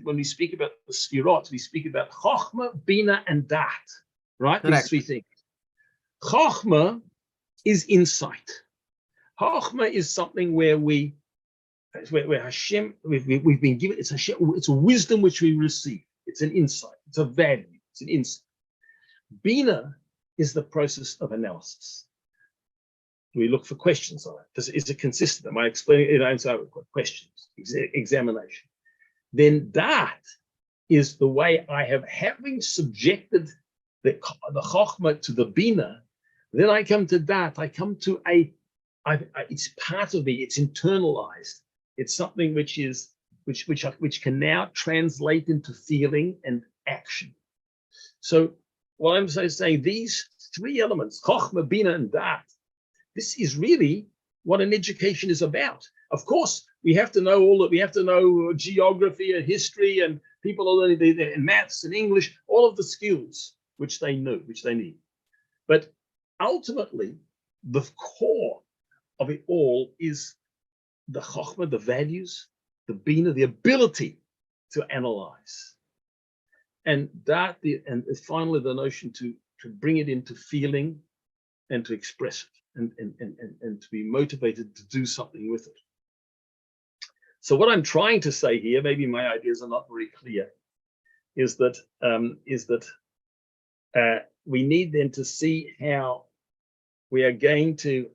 when we speak about the Sfirot, we speak about Chochmah, Bina, and Dat, right? Correct. These three things. Chochmah is insight. Chochmah is something where Hashem, we've been given, it's a wisdom which we receive. It's an insight, it's a value, it's an insight. Bina is the process of analysis. We look for questions on it. Is it consistent? Am I explaining it? Answer questions, examination. Then Dat is the way having subjected the Chochmah to the Bina, then I come to Dat. I come to it's part of me. It's internalized. It's something which can now translate into feeling and action. So what I'm saying, these three elements, Chochmah, Bina, and Dat, this is really what an education is about. Of course, we have to know we have to know geography and history, and people are learning and maths and English, all of the skills which they need. But ultimately, the core of it all is the chokhmah, the values, the bina, the ability to analyze, and finally the notion to bring it into feeling and to express it, and to be motivated to do something with it. So what I'm trying to say here, maybe my ideas are not very clear, is that we need then to see how we're going to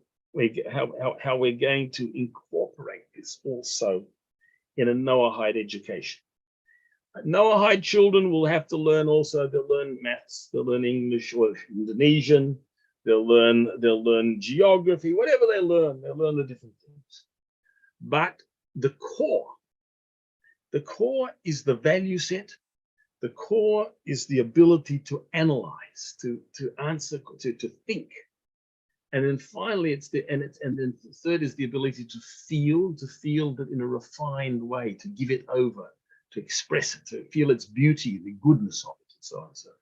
incorporate this also in a Noahide education. Noahide children will have to learn also, they'll learn maths, they'll learn English or Indonesian, they'll learn geography, whatever they'll learn the different things. But the core is the value set. The core is the ability to analyze, to answer, to think. And then finally, then the third is the ability to feel that in a refined way, to give it over, to express it, to feel its beauty, the goodness of it, and so on and so forth.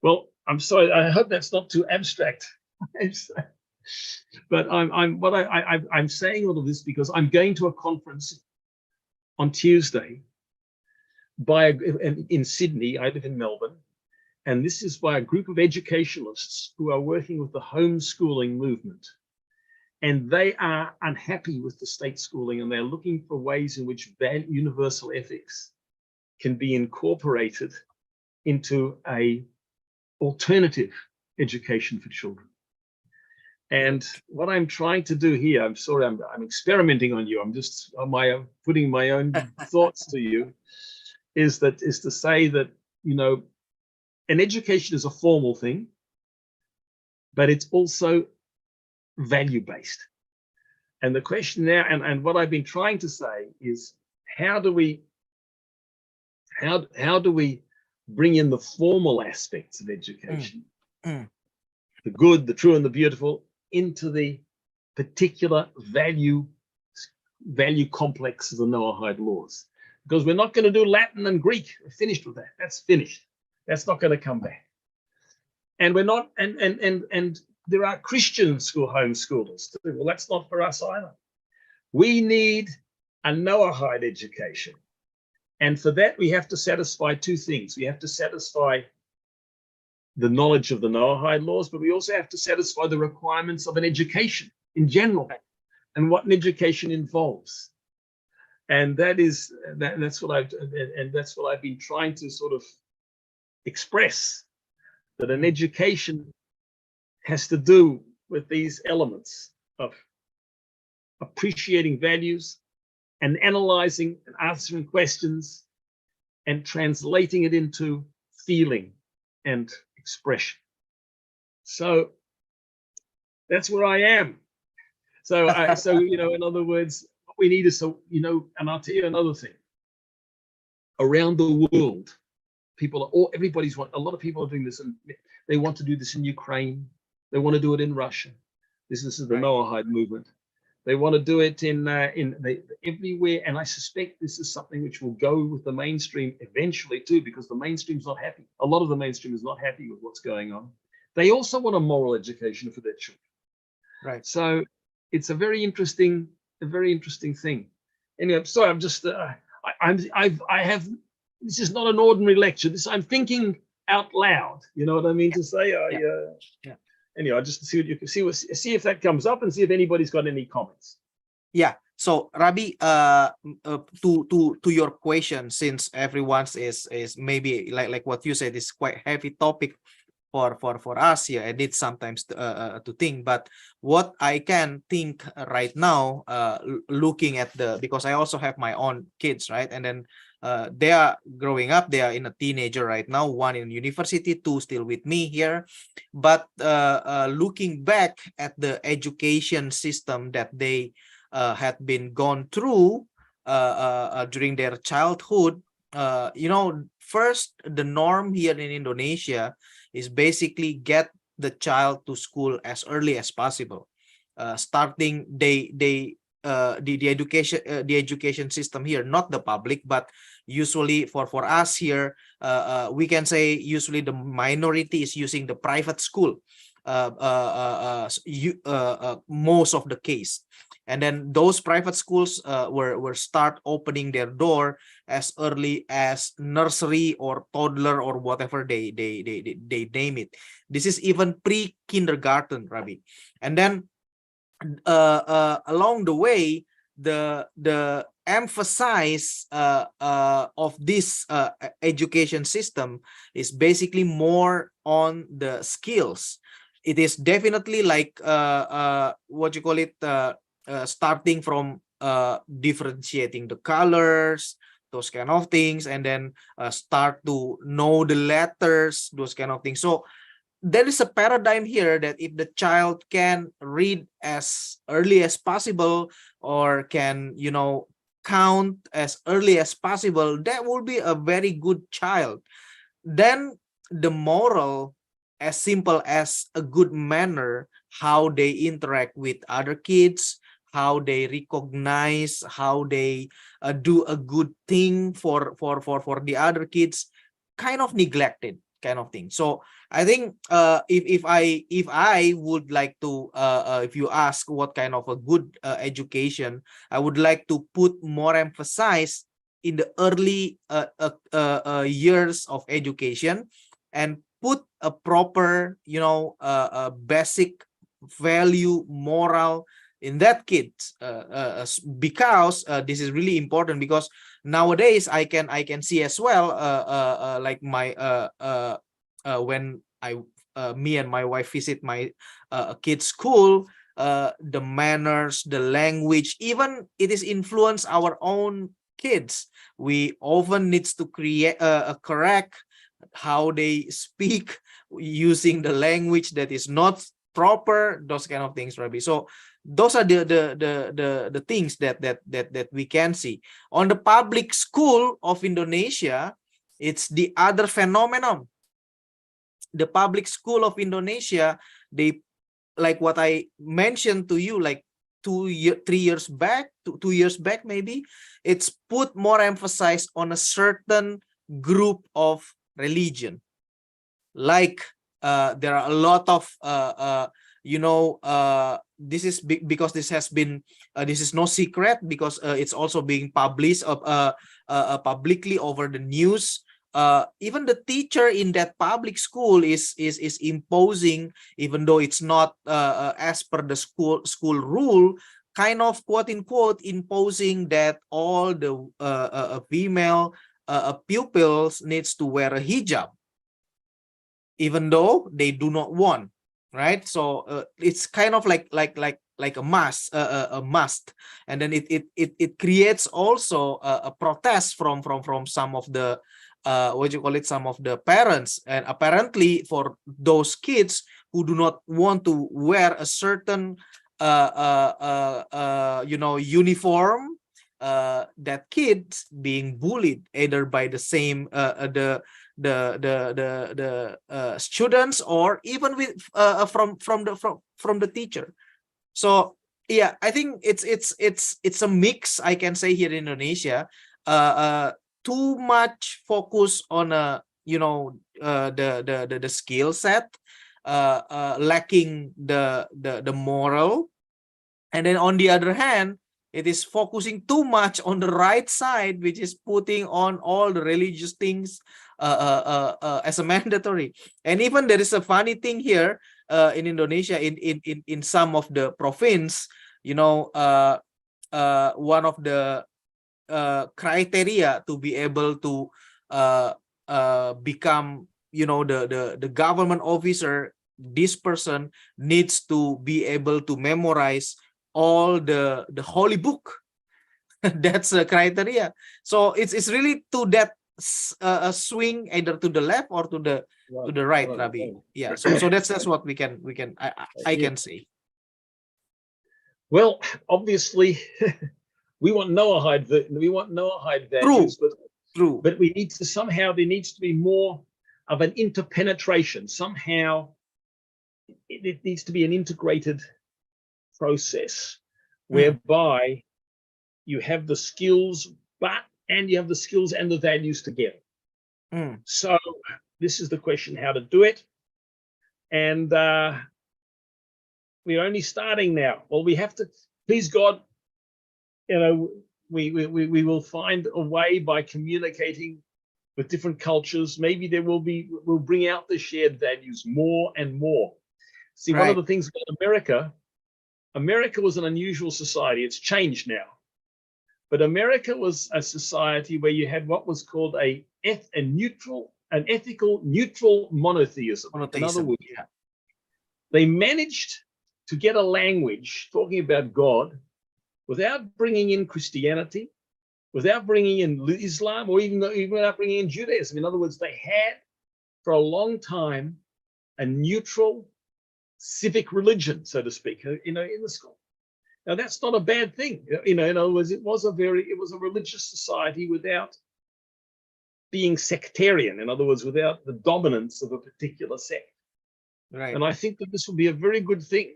Well, I'm sorry. I hope that's not too abstract. But I'm saying all of this because I'm going to a conference on Tuesday in Sydney. I live in Melbourne, and this is by a group of educationalists who are working with the homeschooling movement. And they are unhappy with the state schooling, and they're looking for ways in which universal ethics can be incorporated into a alternative education for children. And what I'm trying to do here, I'm sorry, I'm experimenting on you. I'm just putting my own thoughts to you, is to say that, you know, an education is a formal thing, but it's also value-based. And the question now, and what I've been trying to say is, how do we bring in the formal aspects of education, the good, the true, and the beautiful, into the particular value complex of the Noahide laws? Because we're not going to do Latin and Greek. We're finished with that. That's finished. That's not going to come back. And we're not, and there are Christian homeschoolers too. Well, that's not for us either. We need a Noahide education. And for that, we have to satisfy two things. We have to satisfy the knowledge of the Noahide laws, but we also have to satisfy the requirements of an education in general and what an education involves. And that's what I've been trying to sort of express, that an education has to do with these elements of appreciating values and analyzing and answering questions and translating it into feeling and expression. So that's where I am. So you know, in other words, what we need is, you know, and I'll tell you another thing. Around the world, a lot of people are doing this, and they want to do this in Ukraine. They want to do it in Russia. This is the Noahide movement. They want to do it everywhere, and I suspect this is something which will go with the mainstream eventually too, because the mainstream's not happy. A lot of the mainstream is not happy with what's going on. They also want a moral education for their children. Right. So it's a very interesting thing. Anyway, I'm sorry. I'm just this is not an ordinary lecture. I'm thinking out loud. You know what I mean to say? Anyway, I just see what you can see if that comes up, and see if anybody's got any comments. Yeah. So Rabbi, to your question, since everyone's is maybe like what you said, is quite heavy topic for us here, and it's sometimes to think. But what I can think right now, looking at because I also have my own kids, right? And then they are growing up. They are in a teenager right now. One in university, two still with me here. But looking back at the education system that they had been gone through during their childhood, you know, first, the norm here in Indonesia is basically get the child to school as early as possible. Starting the education system here, not the public, but usually for us here, we can say usually the minority is using the private school, most of the case. And then those private schools were start opening their door as early as nursery or toddler or whatever they name it. This is even pre-kindergarten, Rabbi. And then along the way, the emphasis of this education system is basically more on the skills. It is definitely like what you call it, starting from differentiating the colors, those kind of things, and then start to know the letters, those kind of things. So there is a paradigm here that if the child can read as early as possible, or can, you know, count as early as possible, that will be a very good child. Then the moral, as simple as a good manner, how they interact with other kids, how they recognize, how they do a good thing for the other kids, kind of neglected. kind of thing. So I think if I would like to if you ask what kind of a good education, I would like to put more emphasis in the early years of education, and put a proper, you know, basic value, moral in that kid, because this is really important, because nowadays I can see as well, like my when I me and my wife visit my kids' school, the manners, the language, even it is influence our own kids. We often needs to create correct how they speak, using the language that is not proper, those kind of things, Rabbi. So those are the things that we can see. On the public school of Indonesia, it's the other phenomenon. The public school of Indonesia, they, like what I mentioned to you, like 3 years back, 2 years back maybe, it's put more emphasis on a certain group of religion. Like there are a lot of you know, this is because this has been this is no secret, because it's also being published publicly over the news. Even the teacher in that public school is imposing, even though it's not as per the school rule, kind of quote unquote imposing that all the female pupils needs to wear a hijab, even though they do not want, right? So it's kind of like a must, a must, and then it creates also a protest from some of the what you call it, some of the parents. And apparently for those kids who do not want to wear a certain you know, uniform, that kids being bullied either by the same the students, or even with from the teacher. So yeah, I think it's a mix, I can say, here in Indonesia. Too much focus on you know, the skill set, lacking the moral. And then on the other hand, it is focusing too much on the right side, which is putting on all the religious things as a mandatory. And even there is a funny thing here in Indonesia, in some of the province, you know, one of the criteria to be able to become, you know, the government officer, this person needs to be able to memorize all the holy book. That's a criteria. So it's really to that swing either to the left or to the right, Rabbi. Yeah. So that's what we can I can say. Well, obviously, we want Noahide values, True. but we need to somehow, there needs to be more of an interpenetration. Somehow, it needs to be an integrated process whereby you have the skills, and you have the skills and the values together. So this is the question, how to do it. And we're only starting now. Well, we have to, please God, you know, we will find a way by communicating with different cultures. Maybe we'll bring out the shared values more and more. See, one of the things about America was an unusual society. It's changed now. But America was a society where you had what was called an ethical neutral monotheism. In other words, they managed to get a language talking about God without bringing in Christianity, without bringing in Islam, or even without bringing in Judaism. In other words, they had for a long time a neutral civic religion, so to speak, you know, in the school. Now that's not a bad thing, you know. In other words, it was a religious society without being sectarian. In other words, without the dominance of a particular sect. Right. And I think that this would be a very good thing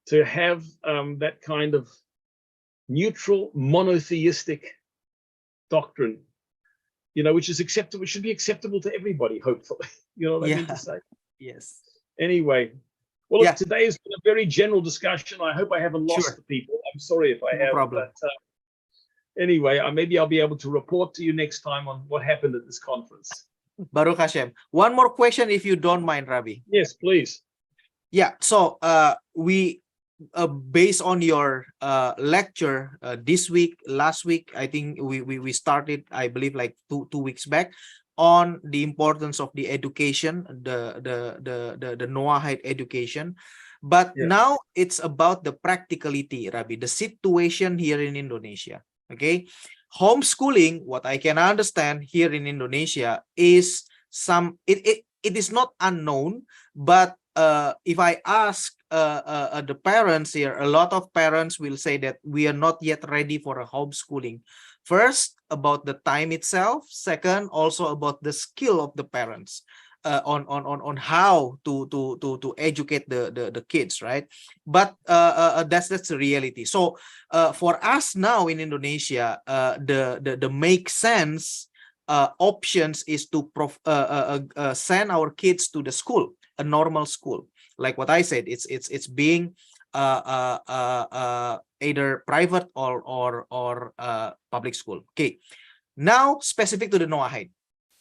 to have that kind of neutral monotheistic doctrine which is acceptable. It should be acceptable to everybody, hopefully. You know what I mean to say? Yes. Anyway, well, Yeah. look, today has been a very general discussion. I hope I haven't lost Sure. the people. I'm sorry if I No have. problem. But anyway, maybe I'll be able to report to you next time on what happened at this conference. Baruch Hashem. One more question, if you don't mind, Rabbi. Yes, please. Yeah. So we based on your lecture this week, last week, I think we started, I believe, like two weeks back, on the importance of the education, the Noahide education. But Yeah. now it's about the practicality, Rabbi, the situation here in Indonesia. Okay, homeschooling, what I can understand here in Indonesia is it is not unknown, but if I ask the parents here, a lot of parents will say that we are not yet ready for a homeschooling. First, about the time itself. Second, also about the skill of the parents on how to educate the kids, right? But that's the reality. So for us now in Indonesia, the make sense options is to send our kids to the school, a normal school. Like what I said, it's being either private or public school. Okay, now specific to the Noahide,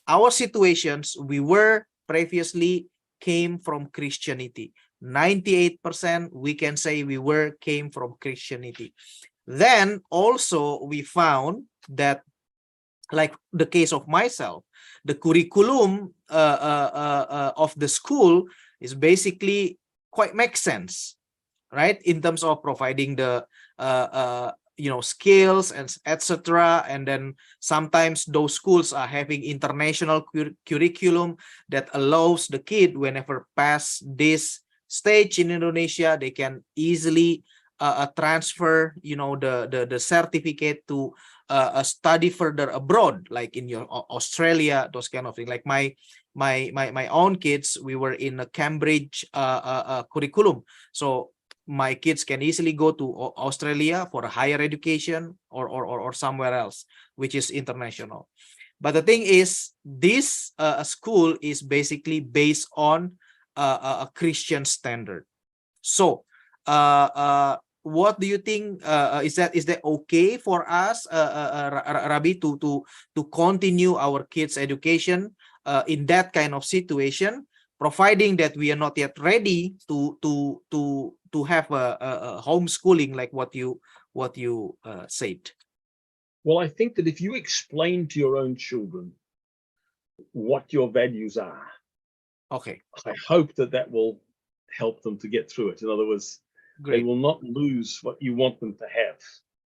our situations, we were previously came from Christianity. 98% we can say we came from Christianity. Then also we found that, like the case of myself, the curriculum of the school is basically quite makes sense, right? In terms of providing the skills and etc. And then sometimes those schools are having international curriculum that allows the kid, whenever pass this stage in Indonesia, they can easily transfer the certificate to study further abroad, like in your Australia, those kind of things. Like my own kids, we were in a Cambridge curriculum, so my kids can easily go to Australia for a higher education or somewhere else which is international. But the thing is, this school is basically based on a Christian standard. So what do you think? Is that okay for us, Rabbi, to continue our kids' education in that kind of situation, providing that we are not yet ready to have a homeschooling, like what you said? Well, I think that if you explain to your own children what your values are, okay, I hope that will help them to get through it. In other words, great. they will not lose what you want them to have.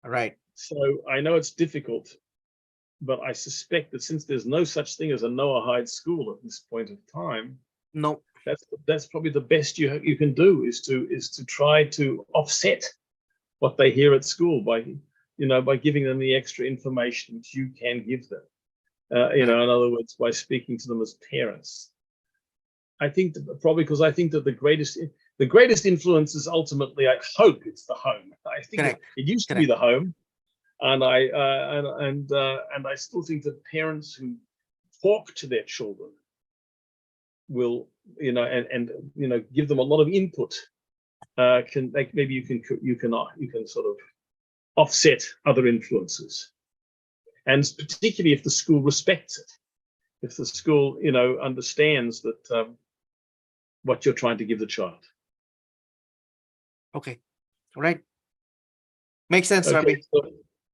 Right. So I know it's difficult, but I suspect that since there's no such thing as a Noahide school at this point of time, no, that's probably the best you can do, is to try to offset what they hear at school by giving them the extra information which you can give them. In other words, by speaking to them as parents. I think that probably because I think that the greatest influence is ultimately, I hope, it's the home. I think it used to be the home, and I still think that parents who talk to their children will, and give them a lot of input. Maybe you can sort of offset other influences, and particularly if the school respects it, if the school understands that what you're trying to give the child. Okay, right. Makes sense, Okay, Rabbi.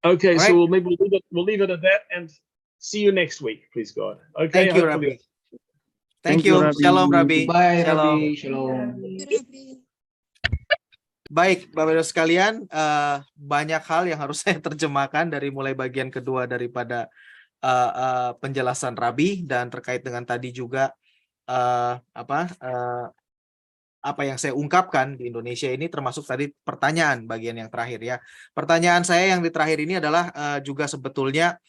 Okay, All so right. we'll leave it at that, and see you next week, please God. Okay. Thank you, hopefully- Rabbi. Thank you. Rabbi. Shalom, Rabbi. Bye, Shalom. Rabbi. Shalom. Baik, Bapak-Ibu sekalian, banyak hal yang harus saya terjemahkan dari mulai bagian kedua daripada penjelasan Rabbi, dan terkait dengan tadi juga apa yang saya ungkapkan di Indonesia ini, termasuk tadi pertanyaan bagian yang terakhir ya. Pertanyaan saya yang di terakhir ini adalah juga sebetulnya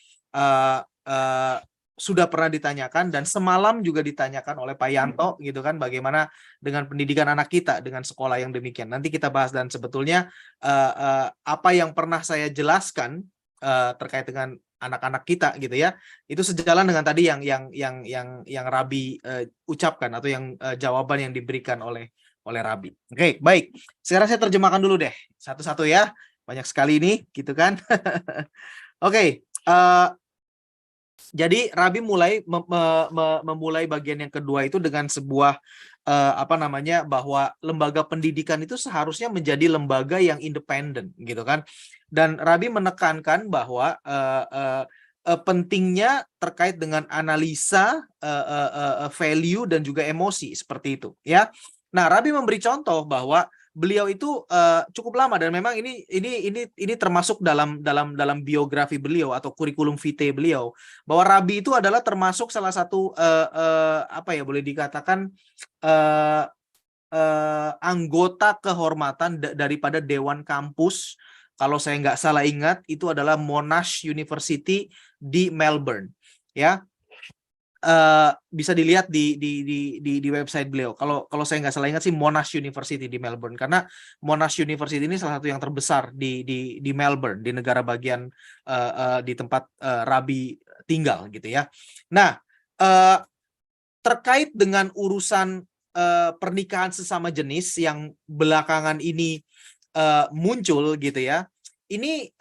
sudah pernah ditanyakan, dan semalam juga ditanyakan oleh Pak Yanto gitu kan, bagaimana dengan pendidikan anak kita dengan sekolah yang demikian. Nanti kita bahas, dan sebetulnya apa yang pernah saya jelaskan terkait dengan anak-anak kita gitu ya. Itu sejalan dengan tadi yang Rabi ucapkan atau yang jawaban yang diberikan oleh Rabi. Oke, baik. Sekarang saya terjemahkan dulu deh satu-satu ya. Banyak sekali ini gitu kan. Oke, jadi Rabi memulai bagian yang kedua itu dengan sebuah bahwa lembaga pendidikan itu seharusnya menjadi lembaga yang independen gitu kan. Dan Rabi menekankan bahwa pentingnya terkait dengan analisa value dan juga emosi seperti itu ya. Nah, Rabi memberi contoh bahwa beliau itu cukup lama dan memang ini termasuk dalam biografi beliau atau kurikulum vitae beliau, bahwa Rabi itu adalah termasuk salah satu boleh dikatakan anggota kehormatan daripada Dewan Kampus, kalau saya nggak salah ingat itu adalah Monash University di Melbourne ya. Bisa dilihat di website beliau. Kalau saya nggak salah ingat sih Monash University di Melbourne, karena Monash University ini salah satu yang terbesar di Melbourne, di negara bagian di tempat Rabi tinggal gitu ya. Nah, terkait dengan urusan pernikahan sesama jenis yang belakangan ini muncul gitu ya. Ini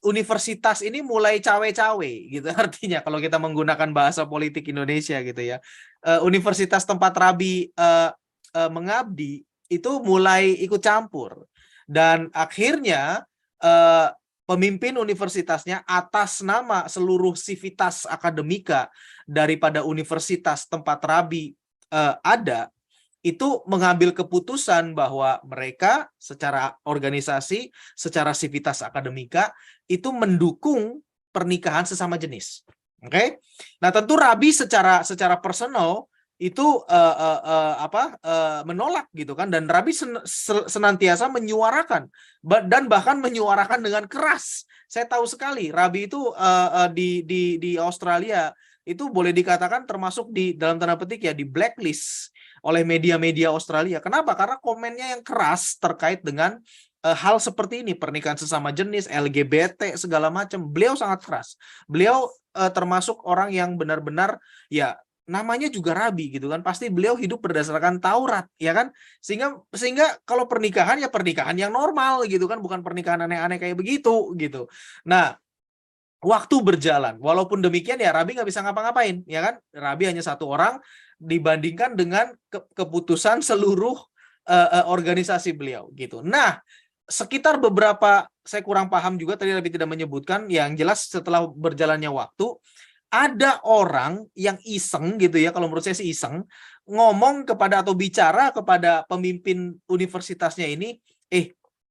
universitas ini mulai cawe-cawe gitu artinya kalau kita menggunakan bahasa politik Indonesia gitu ya. Universitas tempat Rabi mengabdi itu mulai ikut campur dan akhirnya pemimpin universitasnya atas nama seluruh sivitas akademika daripada universitas tempat Rabi ada, itu mengambil keputusan bahwa mereka secara organisasi, secara sivitas akademika itu mendukung pernikahan sesama jenis. Oke? Nah, tentu Rabi secara personal itu menolak gitu kan, dan Rabi senantiasa menyuarakan dan bahkan menyuarakan dengan keras. Saya tahu sekali Rabi itu di Australia itu boleh dikatakan termasuk di dalam tanda petik ya di blacklist oleh media-media Australia. Kenapa? Karena komennya yang keras terkait dengan hal seperti ini, pernikahan sesama jenis, LGBT segala macam. Beliau sangat keras. Beliau termasuk orang yang benar-benar ya namanya juga Rabi gitu kan. Pasti beliau hidup berdasarkan Taurat ya kan. Sehingga kalau pernikahan ya pernikahan yang normal gitu kan, bukan pernikahan aneh-aneh kayak begitu gitu. Nah, waktu berjalan, walaupun demikian ya Rabi nggak bisa ngapa-ngapain, ya kan? Rabi hanya satu orang dibandingkan dengan keputusan seluruh organisasi beliau, gitu. Nah, sekitar beberapa, saya kurang paham juga tadi Rabi tidak menyebutkan, yang jelas setelah berjalannya waktu, ada orang yang iseng gitu ya, kalau menurut saya sih iseng, ngomong kepada atau bicara kepada pemimpin universitasnya ini,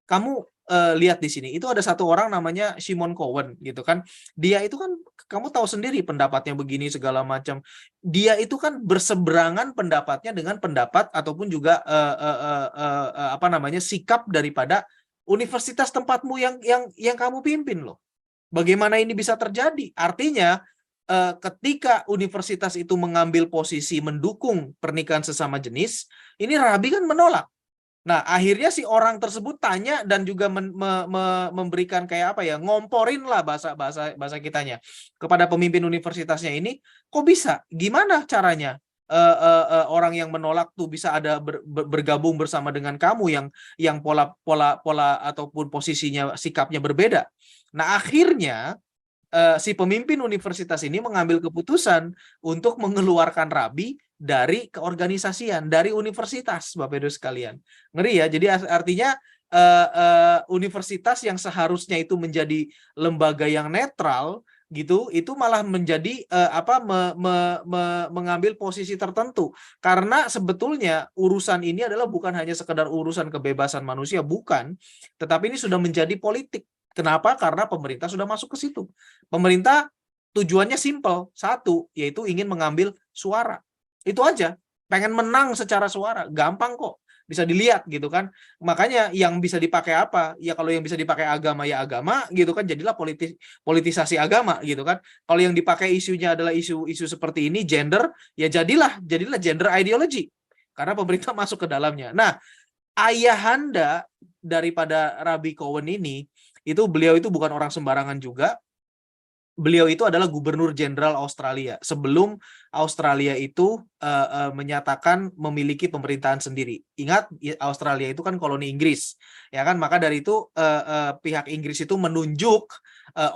kamu lihat di sini, itu ada satu orang namanya Cowen gitu kan. Dia itu kan kamu tahu sendiri pendapatnya begini segala macam. Dia itu kan berseberangan pendapatnya dengan pendapat ataupun juga sikap daripada universitas tempatmu yang kamu pimpin loh. Bagaimana ini bisa terjadi? Artinya ketika universitas itu mengambil posisi mendukung pernikahan sesama jenis, ini Rabi kan menolak. Nah, akhirnya si orang tersebut tanya dan juga memberikan kayak apa ya, ngomporin lah bahasa kitanya kepada pemimpin universitasnya ini, kok bisa? Gimana caranya orang yang menolak tuh bisa ada bergabung bersama dengan kamu yang pola ataupun posisinya sikapnya berbeda. Nah, akhirnya si pemimpin universitas ini mengambil keputusan untuk mengeluarkan Rabi dari keorganisasian, dari universitas, Bapak Ibu sekalian. Ngeri ya, jadi artinya universitas yang seharusnya itu menjadi lembaga yang netral, gitu, itu malah menjadi mengambil posisi tertentu. Karena sebetulnya urusan ini adalah bukan hanya sekedar urusan kebebasan manusia, bukan, tetapi ini sudah menjadi politik. Kenapa? Karena pemerintah sudah masuk ke situ. Pemerintah tujuannya simpel, satu, yaitu ingin mengambil suara. Itu aja, pengen menang secara suara, gampang kok, bisa dilihat gitu kan. Makanya yang bisa dipakai apa? Ya kalau yang bisa dipakai agama ya agama gitu kan, jadilah politisasi agama gitu kan. Kalau yang dipakai isunya adalah isu seperti ini, gender, ya jadilah gender ideology. Karena pemerintah masuk ke dalamnya. Nah, ayahanda daripada Rabi Cowen ini, itu beliau itu bukan orang sembarangan juga. beliau itu adalah Gubernur Jenderal Australia sebelum Australia itu menyatakan memiliki pemerintahan sendiri. Ingat, Australia itu kan koloni Inggris, ya kan? Maka dari itu pihak Inggris itu menunjuk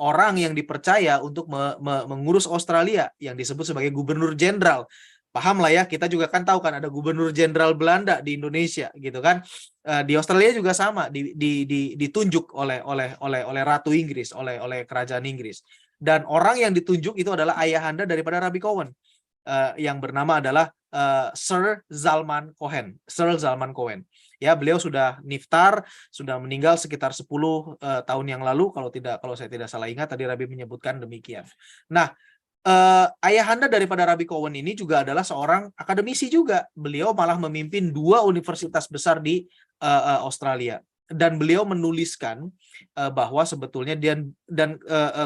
orang yang dipercaya untuk mengurus Australia yang disebut sebagai Gubernur Jenderal. Paham lah ya, kita juga kan tahu kan ada Gubernur Jenderal Belanda di Indonesia gitu kan. Di Australia juga sama, ditunjuk oleh Ratu Inggris, oleh kerajaan Inggris. Dan orang yang ditunjuk itu adalah ayahanda daripada Rabbi Cowen, yang bernama adalah Sir Zalman Cohen. Sir Zalman Cohen. Ya, beliau sudah niftar, sudah meninggal sekitar 10 tahun yang lalu kalau saya tidak salah ingat, tadi Rabbi menyebutkan demikian. Nah, ayahanda daripada Rabbi Cowen ini juga adalah seorang akademisi juga. Beliau malah memimpin 2 universitas besar di Australia. Dan beliau menuliskan bahwa sebetulnya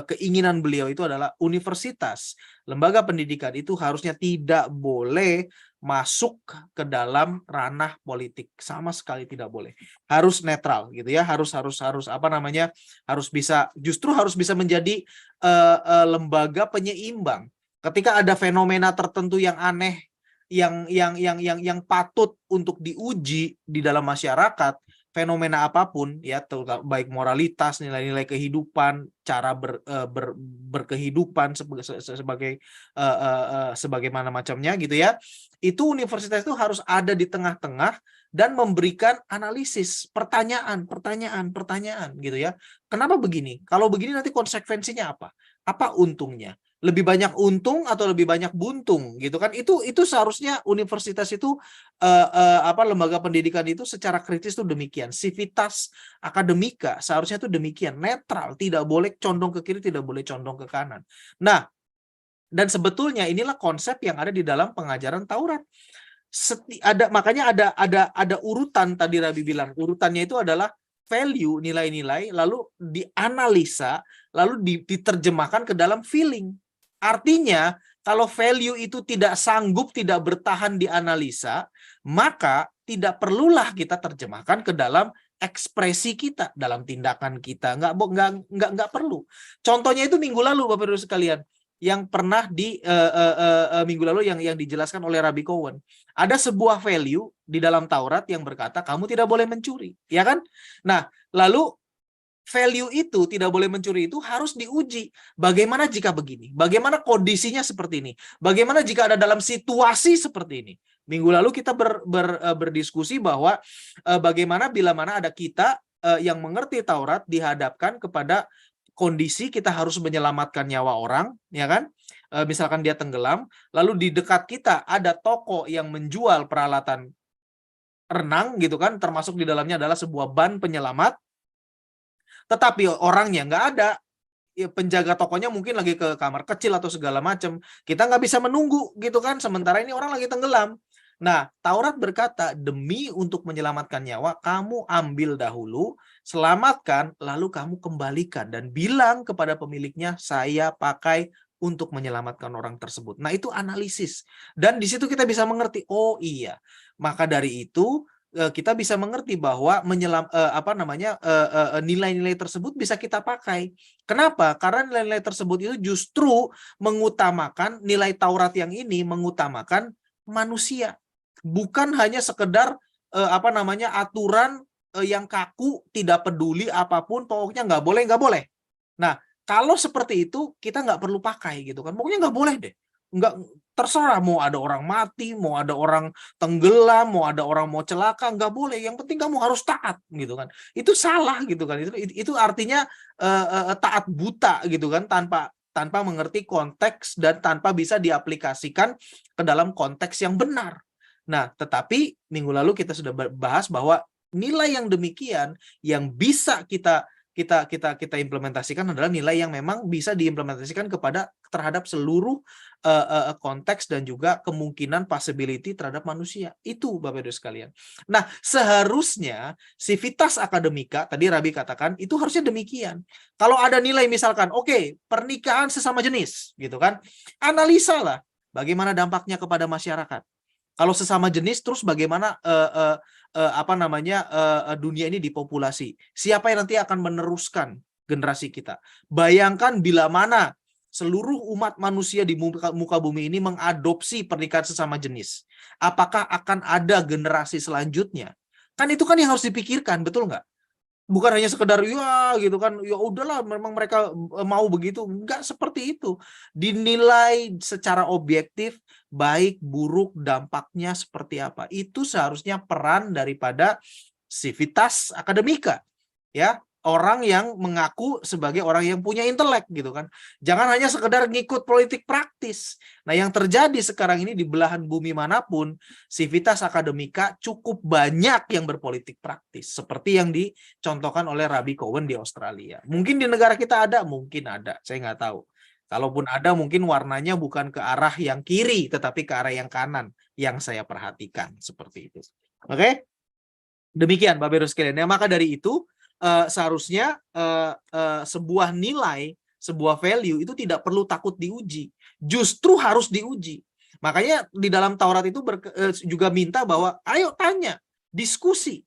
keinginan beliau itu adalah universitas, lembaga pendidikan itu harusnya tidak boleh masuk ke dalam ranah politik, sama sekali tidak boleh. Harus netral gitu ya, harus apa namanya? Harus bisa menjadi lembaga penyeimbang. Ketika ada fenomena tertentu yang aneh, yang patut untuk diuji di dalam masyarakat, fenomena apapun ya, baik moralitas, nilai-nilai kehidupan, cara berkehidupan sebagaimana macamnya gitu ya, itu universitas itu harus ada di tengah-tengah dan memberikan analisis, pertanyaan gitu ya. Kenapa begini? Kalau begini nanti konsekuensinya apa? Apa untungnya? Lebih banyak untung atau lebih banyak buntung gitu kan? Itu seharusnya universitas itu lembaga pendidikan itu secara kritis itu demikian. Civitas akademika seharusnya itu demikian, netral, tidak boleh condong ke kiri, tidak boleh condong ke kanan. Nah, dan sebetulnya inilah konsep yang ada di dalam pengajaran Taurat. Makanya ada urutan, tadi Rabi bilang urutannya itu adalah value, nilai-nilai, lalu dianalisa, lalu diterjemahkan ke dalam feeling. Artinya kalau value itu tidak sanggup, tidak bertahan dianalisa, maka tidak perlulah kita terjemahkan ke dalam ekspresi kita, dalam tindakan kita. Nggak perlu. Contohnya itu minggu lalu Bapak Ibu sekalian, yang pernah di minggu lalu yang dijelaskan oleh Rabbi Cowen. Ada sebuah value di dalam Taurat yang berkata kamu tidak boleh mencuri, ya kan? Nah, lalu value itu tidak boleh mencuri itu harus diuji. Bagaimana jika begini? Bagaimana kondisinya seperti ini? Bagaimana jika ada dalam situasi seperti ini? Minggu lalu kita berdiskusi bahwa bagaimana bila mana ada kita yang mengerti Taurat dihadapkan kepada kondisi kita harus menyelamatkan nyawa orang, ya kan? Misalkan dia tenggelam, lalu di dekat kita ada toko yang menjual peralatan renang gitu kan, termasuk di dalamnya adalah sebuah ban penyelamat. Tetapi orangnya nggak ada, ya, penjaga tokonya mungkin lagi ke kamar kecil atau segala macam. Kita nggak bisa menunggu gitu kan, sementara ini orang lagi tenggelam. Nah, Taurat berkata, demi untuk menyelamatkan nyawa, kamu ambil dahulu, selamatkan, lalu kamu kembalikan dan bilang kepada pemiliknya, saya pakai untuk menyelamatkan orang tersebut. Nah, itu analisis. Dan di situ kita bisa mengerti, oh iya, maka dari itu kita bisa mengerti bahwa nilai-nilai tersebut bisa kita pakai. Kenapa? Karena nilai-nilai tersebut itu justru mengutamakan, nilai Taurat yang ini mengutamakan manusia, bukan hanya sekedar aturan yang kaku, tidak peduli apapun, pokoknya nggak boleh. Nah, kalau seperti itu kita nggak perlu pakai gitu kan, pokoknya nggak boleh deh. Nggak, terserah mau ada orang mati, mau ada orang tenggelam, mau ada orang mau celaka, nggak boleh. Yang penting kamu harus taat gitu kan. Itu salah gitu kan. Itu artinya taat buta gitu kan, tanpa mengerti konteks dan tanpa bisa diaplikasikan ke dalam konteks yang benar. Nah, tetapi minggu lalu kita sudah bahas bahwa nilai yang demikian yang bisa kita implementasikan adalah nilai yang memang bisa diimplementasikan terhadap seluruh konteks dan juga kemungkinan possibility terhadap manusia. Itu Bapak Ibu sekalian. Nah, seharusnya civitas akademika, tadi Rabi katakan, itu harusnya demikian. Kalau ada nilai misalkan, oke, pernikahan sesama jenis, gitu kan, analisalah bagaimana dampaknya kepada masyarakat. Kalau sesama jenis, terus bagaimana dunia ini dipopulasi? Siapa yang nanti akan meneruskan generasi kita? Bayangkan bila mana seluruh umat manusia di muka bumi ini mengadopsi pernikahan sesama jenis, apakah akan ada generasi selanjutnya? Kan itu kan yang harus dipikirkan, betul nggak? Bukan hanya sekedar ya gitu kan, ya udahlah memang mereka mau begitu, enggak seperti itu. Dinilai secara objektif baik buruk dampaknya seperti apa. Itu seharusnya peran daripada sivitas akademika, ya, orang yang mengaku sebagai orang yang punya intelek gitu kan. Jangan hanya sekedar ngikut politik praktis. Nah, yang terjadi sekarang ini di belahan bumi manapun, sivitas akademika cukup banyak yang berpolitik praktis, seperti yang dicontohkan oleh Rabbi Cowen di Australia. Mungkin di negara kita ada, mungkin ada, saya nggak tahu. Kalaupun ada, mungkin warnanya bukan ke arah yang kiri, tetapi ke arah yang kanan, yang saya perhatikan seperti itu. Oke? Demikian, Bapak Ibu sekalian. Ya, maka dari itu seharusnya sebuah nilai, sebuah value itu tidak perlu takut diuji, justru harus diuji. Makanya di dalam Taurat itu juga minta bahwa ayo tanya, diskusi.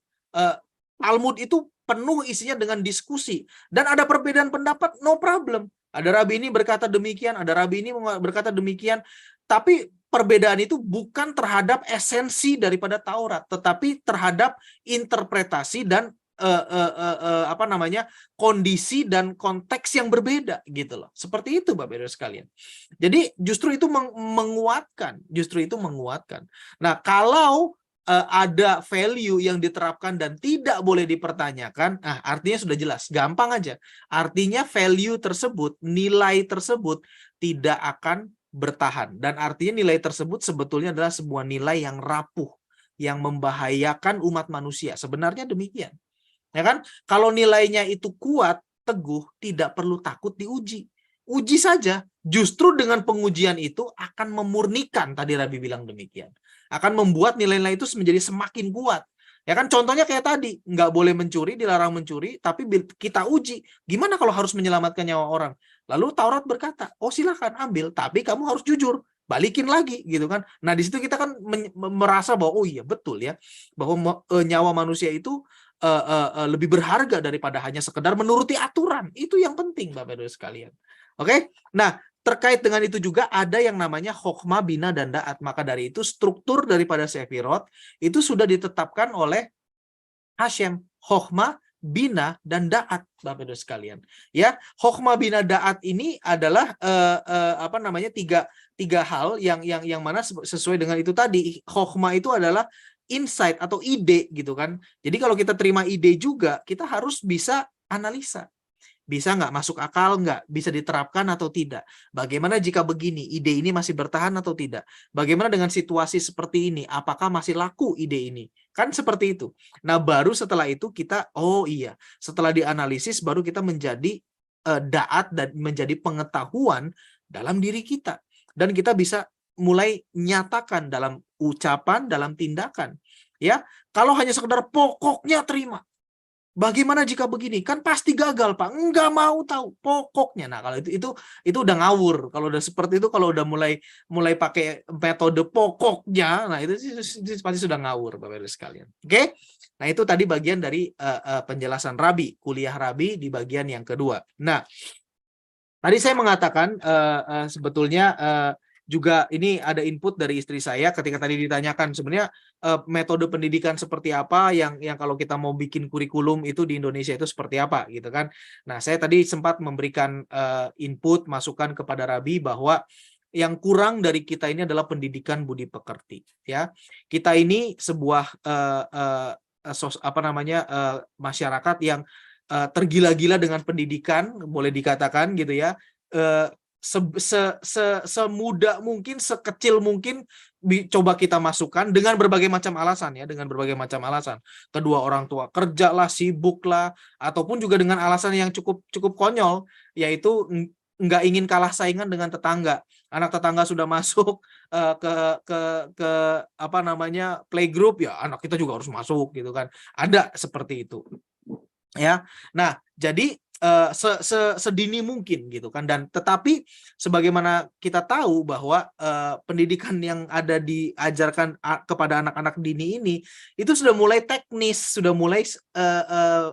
Talmud itu penuh isinya dengan diskusi, dan ada perbedaan pendapat, no problem. Ada rabi ini berkata demikian, ada rabi ini berkata demikian, tapi perbedaan itu bukan terhadap esensi daripada Taurat, tetapi terhadap interpretasi dan kondisi dan konteks yang berbeda gitu loh. Seperti itu Bapak Ibu sekalian. Jadi justru itu menguatkan, Nah, kalau ada value yang diterapkan dan tidak boleh dipertanyakan, artinya sudah jelas, gampang aja. Artinya value tersebut, nilai tersebut tidak akan bertahan, dan artinya nilai tersebut sebetulnya adalah sebuah nilai yang rapuh, yang membahayakan umat manusia. Sebenarnya demikian. Ya kan? Kalau nilainya itu kuat, teguh, tidak perlu takut diuji. Uji saja. Justru dengan pengujian itu akan memurnikan, tadi Rabi bilang demikian. Akan membuat nilai-nilai itu menjadi semakin kuat. Ya kan, contohnya kayak tadi, nggak boleh mencuri, dilarang mencuri, tapi kita uji. Gimana kalau harus menyelamatkan nyawa orang? Lalu Taurat berkata, oh silakan ambil, tapi kamu harus jujur. Balikin lagi gitu kan. Nah, di situ kita kan merasa bahwa oh iya betul ya, bahwa nyawa manusia itu lebih berharga daripada hanya sekedar menuruti aturan. Itu yang penting Bapak Ibu sekalian. Oke? Nah, terkait dengan itu juga ada yang namanya Chokhmah, Bina, dan Da'at. Maka dari itu struktur daripada Sefirot itu sudah ditetapkan oleh Hashem. Chokhmah, Bina, dan Da'at Bapak Ibu sekalian. Ya, Chokhmah, Bina, Da'at ini adalah tiga hal yang mana sesuai dengan itu tadi. Chokhmah itu adalah insight atau ide gitu kan. Jadi kalau kita terima ide juga, kita harus bisa analisa. Bisa nggak masuk akal, nggak bisa diterapkan atau tidak. Bagaimana jika begini, ide ini masih bertahan atau tidak. Bagaimana dengan situasi seperti ini, apakah masih laku ide ini. Kan seperti itu. Nah baru setelah itu kita, oh iya, setelah dianalisis baru kita menjadi da'at dan menjadi pengetahuan dalam diri kita. Dan kita bisa mulai nyatakan dalam ucapan, dalam tindakan. Ya, kalau hanya sekedar pokoknya terima. Bagaimana jika begini? Kan pasti gagal, Pak. Enggak mau tahu pokoknya. Nah, kalau itu udah ngawur. Kalau udah seperti itu, kalau udah mulai pakai metode pokoknya, nah itu pasti sudah ngawur, Bapak Ibu sekalian. Oke? Nah, itu tadi bagian dari penjelasan Rabi, kuliah Rabi di bagian yang kedua. Nah, tadi saya mengatakan sebetulnya juga ini ada input dari istri saya ketika tadi ditanyakan sebenarnya metode pendidikan seperti apa yang kalau kita mau bikin kurikulum itu di Indonesia itu seperti apa gitu kan. Nah, saya tadi sempat memberikan input masukan kepada Rabi bahwa yang kurang dari kita ini adalah pendidikan budi pekerti ya. Kita ini sebuah masyarakat yang tergila-gila dengan pendidikan, boleh dikatakan gitu ya. Semudah mungkin, sekecil mungkin coba kita masukkan dengan berbagai macam alasan ya, dengan berbagai macam alasan. Kedua orang tua kerja lah, sibuk lah, ataupun juga dengan alasan yang cukup konyol, yaitu nggak ingin kalah saingan dengan tetangga. Anak tetangga sudah masuk ke playgroup ya, anak kita juga harus masuk gitu kan. Ada seperti itu. Ya. Nah, jadi sedini mungkin gitu kan. Dan tetapi sebagaimana kita tahu bahwa pendidikan yang ada diajarkan kepada anak-anak dini ini itu sudah mulai teknis, sudah mulai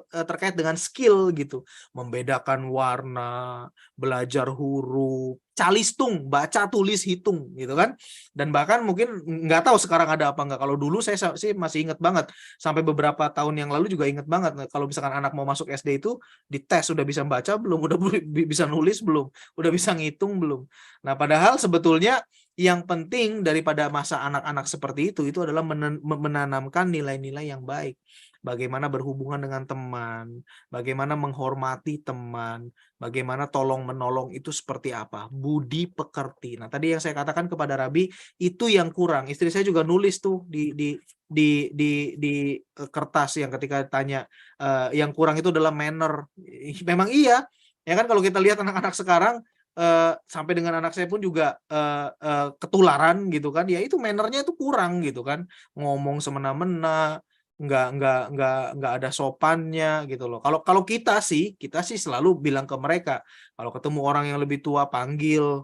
terkait dengan skill gitu, membedakan warna, belajar huruf, calistung, baca, tulis, hitung gitu kan. Dan bahkan mungkin nggak tahu sekarang ada apa nggak. Kalau dulu saya sih masih ingat banget, sampai beberapa tahun yang lalu juga ingat banget, kalau misalkan anak mau masuk SD itu dites udah bisa baca belum, udah bisa nulis belum, udah bisa ngitung belum. Nah padahal sebetulnya yang penting daripada masa anak-anak seperti itu adalah menanamkan nilai-nilai yang baik. Bagaimana berhubungan dengan teman, bagaimana menghormati teman, bagaimana tolong menolong itu seperti apa, budi pekerti. Nah tadi yang saya katakan kepada Rabi itu yang kurang. Istri saya juga nulis tuh di kertas yang ketika tanya yang kurang itu adalah manner. Memang iya, ya kan kalau kita lihat anak-anak sekarang sampai dengan anak saya pun juga ketularan gitu kan, ya itu mannernya itu kurang gitu kan, ngomong semena-mena, nggak ada sopannya gitu loh. Kalau kita sih selalu bilang ke mereka, kalau ketemu orang yang lebih tua panggil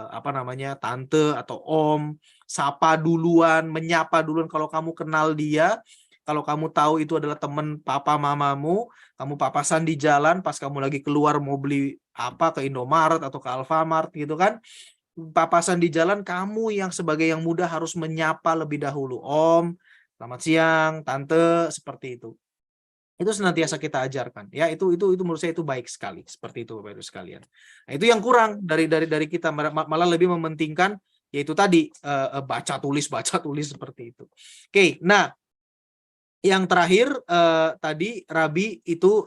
apa namanya, tante atau om, sapa duluan, menyapa duluan. Kalau kamu kenal dia, kalau kamu tahu itu adalah teman papa mamamu, kamu papasan di jalan pas kamu lagi keluar mau beli apa ke Indomaret atau ke Alfamart gitu kan, papasan di jalan, kamu yang sebagai yang muda harus menyapa lebih dahulu, om, selamat siang, tante, seperti itu. Itu senantiasa kita ajarkan. Ya, itu menurut saya itu baik sekali, seperti itu Bapak Ibu sekalian. Nah, itu yang kurang dari kita, malah lebih mementingkan yaitu tadi baca tulis seperti itu. Oke, nah yang terakhir tadi Rabi itu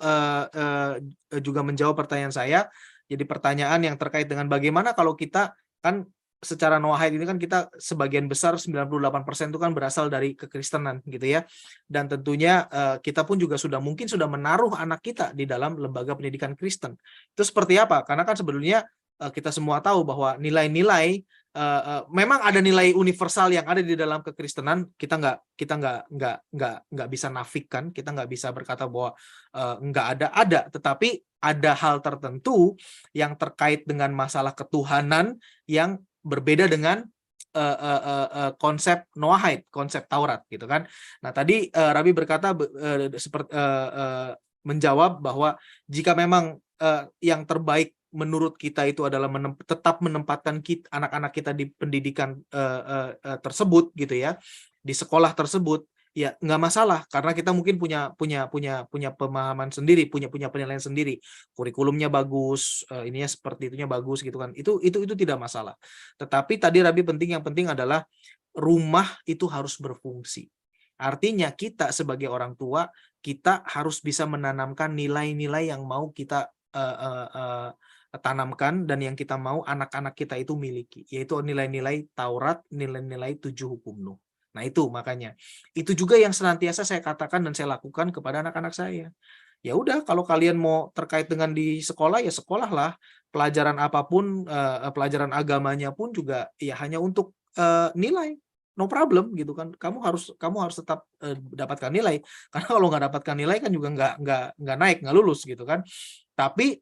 juga menjawab pertanyaan saya. Jadi pertanyaan yang terkait dengan bagaimana kalau kita kan secara Noahide ini kan kita sebagian besar 98% itu kan berasal dari kekristenan gitu ya. Dan tentunya kita pun juga mungkin sudah menaruh anak kita di dalam lembaga pendidikan Kristen. Itu seperti apa? Karena kan sebetulnya kita semua tahu bahwa nilai-nilai memang ada nilai universal yang ada di dalam kekristenan. Kita nggak bisa nafikan, kita nggak bisa berkata bahwa nggak ada, tetapi ada hal tertentu yang terkait dengan masalah ketuhanan yang berbeda dengan konsep Noahide, konsep Taurat gitu kan. Nah tadi Rabi berkata menjawab bahwa jika memang yang terbaik menurut kita itu adalah tetap menempatkan anak-anak kita di pendidikan tersebut gitu ya, di sekolah tersebut, ya nggak masalah, karena kita mungkin punya pemahaman sendiri, punya penilaian sendiri, kurikulumnya bagus, ininya seperti itunya bagus gitu kan, itu tidak masalah. Tetapi tadi Rabi yang penting adalah rumah itu harus berfungsi. Artinya kita sebagai orang tua, kita harus bisa menanamkan nilai-nilai yang mau kita tanamkan dan yang kita mau anak-anak kita itu miliki, yaitu nilai-nilai Taurat, nilai-nilai 7 hukum Nuh. Nah itu makanya, itu juga yang senantiasa saya katakan dan saya lakukan kepada anak-anak saya. Ya udah, kalau kalian mau terkait dengan di sekolah, ya sekolahlah, pelajaran apapun, pelajaran agamanya pun juga ya hanya untuk nilai, no problem gitu kan. Kamu harus tetap dapatkan nilai, karena kalau nggak dapatkan nilai kan juga nggak naik, nggak lulus gitu kan. Tapi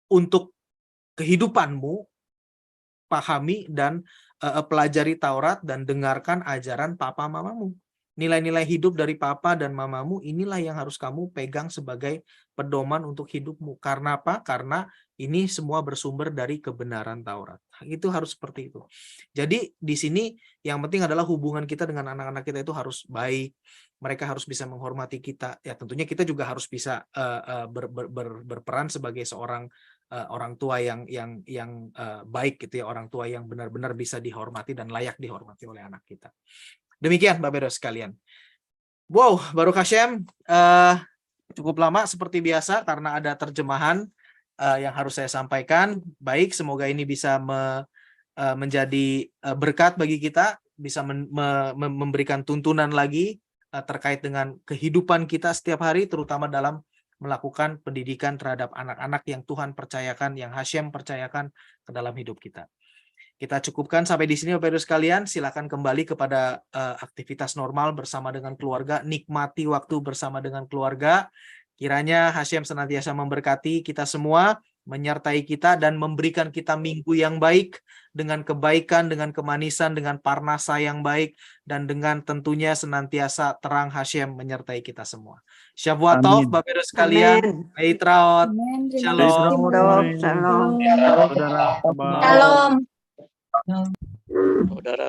untuk kehidupanmu, pahami dan pelajari Taurat dan dengarkan ajaran papa mamamu. Nilai-nilai hidup dari papa dan mamamu inilah yang harus kamu pegang sebagai pedoman untuk hidupmu. Karena apa? Karena ini semua bersumber dari kebenaran Taurat. Itu harus seperti itu. Jadi di sini yang penting adalah hubungan kita dengan anak-anak kita itu harus baik. Mereka harus bisa menghormati kita. Ya tentunya kita juga harus bisa berperan sebagai seorang orang tua yang baik gitu ya, orang tua yang benar-benar bisa dihormati dan layak dihormati oleh anak kita. Demikian Bapak Ibu sekalian. Wow, Baruch Hashem, cukup lama seperti biasa karena ada terjemahan yang harus saya sampaikan. Baik, semoga ini bisa menjadi berkat bagi kita, bisa memberikan tuntunan lagi terkait dengan kehidupan kita setiap hari, terutama dalam melakukan pendidikan terhadap anak-anak yang Tuhan percayakan, yang Hashem percayakan ke dalam hidup kita. Kita cukupkan sampai di sini Bapak Ibu sekalian. Silakan kembali kepada aktivitas normal bersama dengan keluarga. Nikmati waktu bersama dengan keluarga. Kiranya Hashem senantiasa memberkati kita semua, menyertai kita dan memberikan kita minggu yang baik dengan kebaikan, dengan kemanisan, dengan parnasa yang baik, dan dengan tentunya senantiasa terang Hashem menyertai kita semua. Shavua Tov, Amin. Bapak Ibu sekalian. Leitraot. Shalom. Shalom. Shalom. Saudara, kabar. Shalom. Saudara,